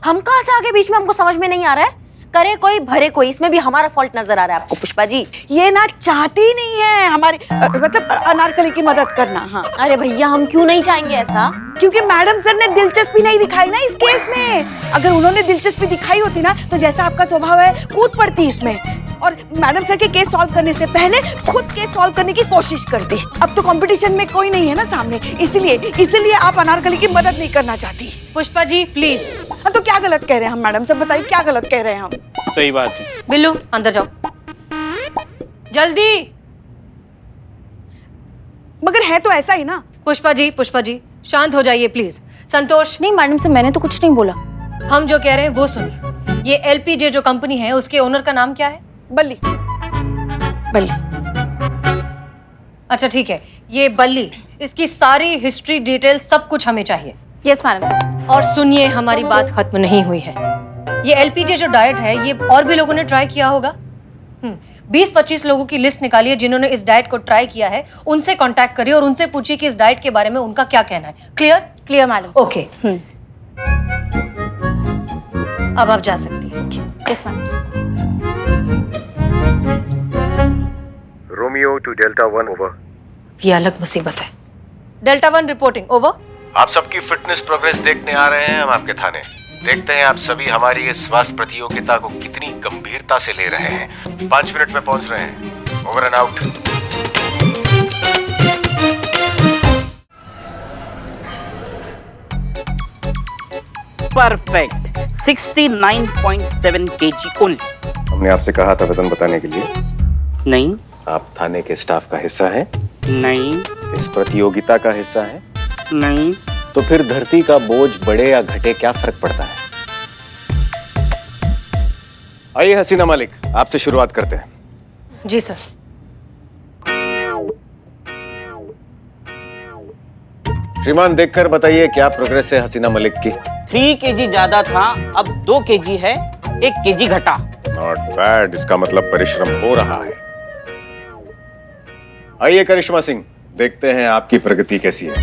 हम कहाँ से आगे बीच में? हमको समझ में नहीं आ रहा है। करे कोई भरे कोई, इसमें भी हमारा फॉल्ट नजर आ रहा है आपको पुष्पा जी। ये ना चाहती ही नहीं है हमारी मतलब अनारकली की मदद करना। हाँ अरे भैया, हम क्यों नहीं चाहेंगे ऐसा? क्योंकि मैडम सर ने दिलचस्पी नहीं दिखाई ना इस केस में। अगर उन्होंने दिलचस्पी दिखाई होती ना तो जैसा आपका स्वभाव है कूद पड़ती इसमें, और मैडम सर के केस सॉल्व करने से पहले खुद केस सॉल्व करने की कोशिश करती। अब तो कंपटीशन में कोई नहीं है ना सामने, इसीलिए आप अनारकली की मदद नहीं करना चाहती। पुष्पा जी प्लीज। हाँ तो क्या गलत कह रहे हैं हम मैडम सर? बताइए क्या गलत कह रहे हैं हम? सही बात है। बिल्लू अंदर जाओ जल्दी। मगर है तो ऐसा ही ना। पुष्पा जी शांत हो जाइए प्लीज। संतोष। नहीं मैडम से मैंने तो कुछ नहीं बोला। हम जो कह रहे हैं वो सुनिए। ये एलपीजे जो कंपनी है उसके ओनर का नाम क्या है? बल्ली। अच्छा ठीक है, ये बल्ली, इसकी सारी हिस्ट्री डिटेल सब कुछ हमें चाहिए। Yes madam. और सुनिए, हमारी बात खत्म नहीं हुई है। ये एलपीजे जो डाइट है ये और भी लोगों ने ट्राई किया होगा। 20-25 लोगों की लिस्ट निकालिए जिन्होंने इस डाइट को ट्राई किया है, उनसे कांटेक्ट करिए और उनसे पूछिए कि इस डाइट के बारे में उनका क्या कहना है। Clear madam. ओके। अब आप जा सकती हैं। Yes madam. Romeo to delta 1 over. ये अलग मुसीबत है। Delta 1 reporting over. आप सबकी फिटनेस प्रोग्रेस देखने आ रहे हैं हम आपके थाने। देखते हैं आप सभी हमारी इस स्वास्थ्य प्रतियोगिता को कितनी गंभीरता से ले रहे हैं। 5 मिनट में पहुंच रहे हैं। Over and out. Perfect 69.7 kg only. हमने आपसे कहा था वजन बताने के लिए। नहीं। आप थाने के स्टाफ का हिस्सा है? नहीं। इस प्रतियोगिता का हिस्सा है? नहीं। तो फिर धरती का बोझ बढ़े या घटे क्या फर्क पड़ता है? आइए हसीना मालिक, आपसे शुरुआत करते हैं। जी सर। श्रीमान देखकर बताइए क्या प्रोग्रेस है हसीना मलिक की। 3 kg ज्यादा था, अब 2 kg है, 1 kg घटा। नॉट बैड, इसका मतलब परिश्रम हो रहा है। आइए करिश्मा सिंह, देखते हैं आपकी प्रगति कैसी है।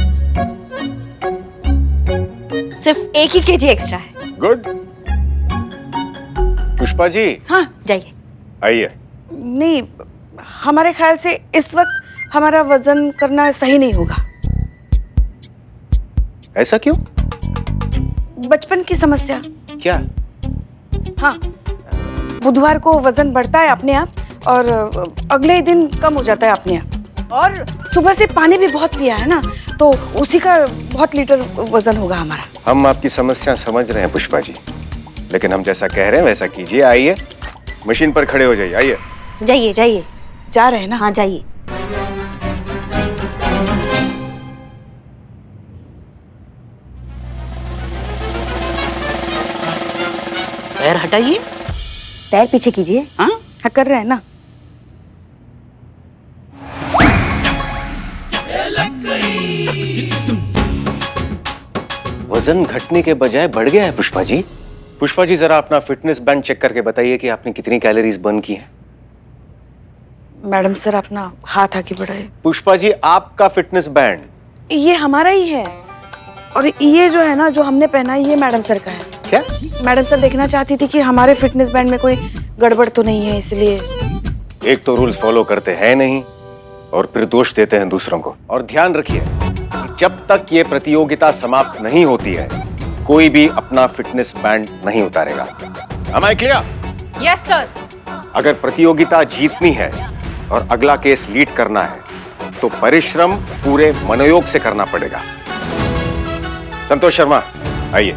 सिर्फ 1 ही kg एक्स्ट्रा है। गुड। पुष्पा जी। हाँ जाइए। आइए। नहीं, हमारे ख्याल से इस वक्त हमारा वजन करना सही नहीं होगा। ऐसा क्यों? बचपन की समस्या। क्या? हाँ, बुधवार को वजन बढ़ता है अपने आप और अगले ही दिन कम हो जाता है अपने आप। और सुबह से पानी भी बहुत पिया है ना, तो उसी का बहुत लीटर वजन होगा हमारा। हम आपकी समस्या समझ रहे हैं पुष्पा जी, लेकिन हम जैसा कह रहे हैं वैसा कीजिए। आइए, मशीन पर खड़े हो जाइए। आइए। जाइए जाइए। जा रहे हैं ना? हाँ जाइए। पैर हटाइए। पैर पीछे कीजिए। हाँ कर रहे हैं ना। वजन घटने के बजाय बढ़ गया है पुष्पा जी। पुष्पा जी जरा अपना फिटनेस बैंड चेक करके बताइए कि आपने कितनी कैलोरीज बर्न की हैं। मैडम सर अपना हाथ आगे बढ़ाए। पुष्पा जी आपका फिटनेस बैंड। ये हमारा ही है, और ये जो है ना जो हमने पहना है ये मैडम सर का है। क्या? मैडम सर देखना चाहती थी कि हमारे फिटनेस बैंड में कोई गड़बड़ तो नहीं है, इसलिए। एक तो रूल्स फॉलो करते हैं नहीं और फिर दोष देते हैं दूसरों को। और ध्यान रखिए, जब तक ये प्रतियोगिता समाप्त नहीं होती है कोई भी अपना फिटनेस बैंड नहीं उतारेगा। Am I clear? Yes sir. अगर प्रतियोगिता जीतनी है और अगला केस लीड करना है तो परिश्रम पूरे मनोयोग से करना पड़ेगा। संतोष शर्मा आइए।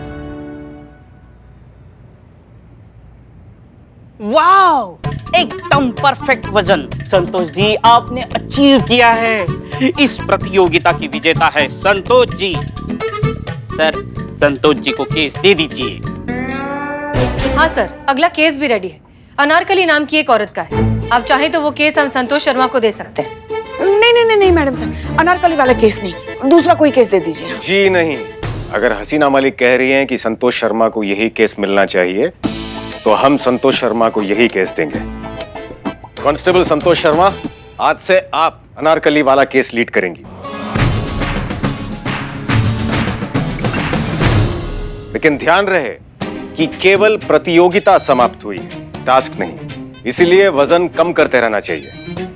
वाओ, एकदम परफेक्ट वजन। संतोष जी आपने अचीव किया है। इस प्रतियोगिता की विजेता है संतोष जी। सर, संतोष जी को केस दे दीजिए। हाँ सर, अगला केस भी रेडी है। अनारकली नाम की एक औरत का है। आप चाहें तो वो केस हम संतोष शर्मा को दे सकते हैं। नहीं नहीं नहीं नहीं मैडम सर, अनारकली वाला केस नहीं, दूसरा कोई केस दे दीजिए। जी नहीं, अगर हसीना मलिक कह रही हैं कि संतोष शर्मा को यही केस मिलना चाहिए तो हम संतोष शर्मा को यही केस देंगे। कांस्टेबल संतोष शर्मा, आज से आप अनारकली वाला केस लीड करेंगी। लेकिन ध्यान रहे कि केवल प्रतियोगिता समाप्त हुई है, टास्क नहीं। इसीलिए वजन कम करते रहना चाहिए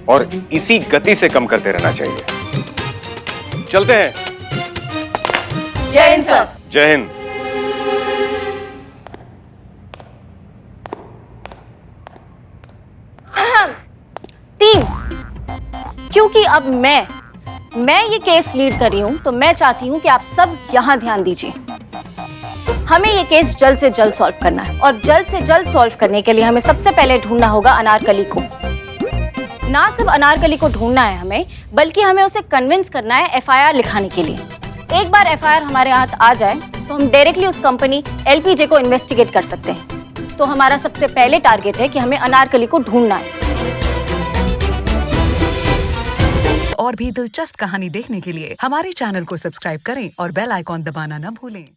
और इसी गति से कम करते रहना चाहिए। चलते हैं। जय हिंद सर। जय हिंद। तीन, क्योंकि अब मैं ये केस लीड कर रही हूं तो मैं चाहती हूं कि आप सब यहां ध्यान दीजिए। हमें ये केस जल्द से जल्द सॉल्व करना है और जल्द से जल्द सॉल्व करने के लिए हमें सबसे पहले ढूंढना होगा अनारकली को। ना सिर्फ अनारकली को ढूंढना है हमें, बल्कि हमें उसे कन्विंस करना है एफआईआर लिखाने के लिए। एक बार एफआईआर हमारे हाथ आ जाए तो हम डायरेक्टली उस कंपनी एलपीजे को इन्वेस्टिगेट कर सकते हैं। तो हमारा सबसे पहले टारगेट है कि हमें अनारकली को ढूंढना है। और भी दिलचस्प कहानी देखने के लिए हमारे चैनल को सब्सक्राइब करें और बेल आइकॉन दबाना न भूलें।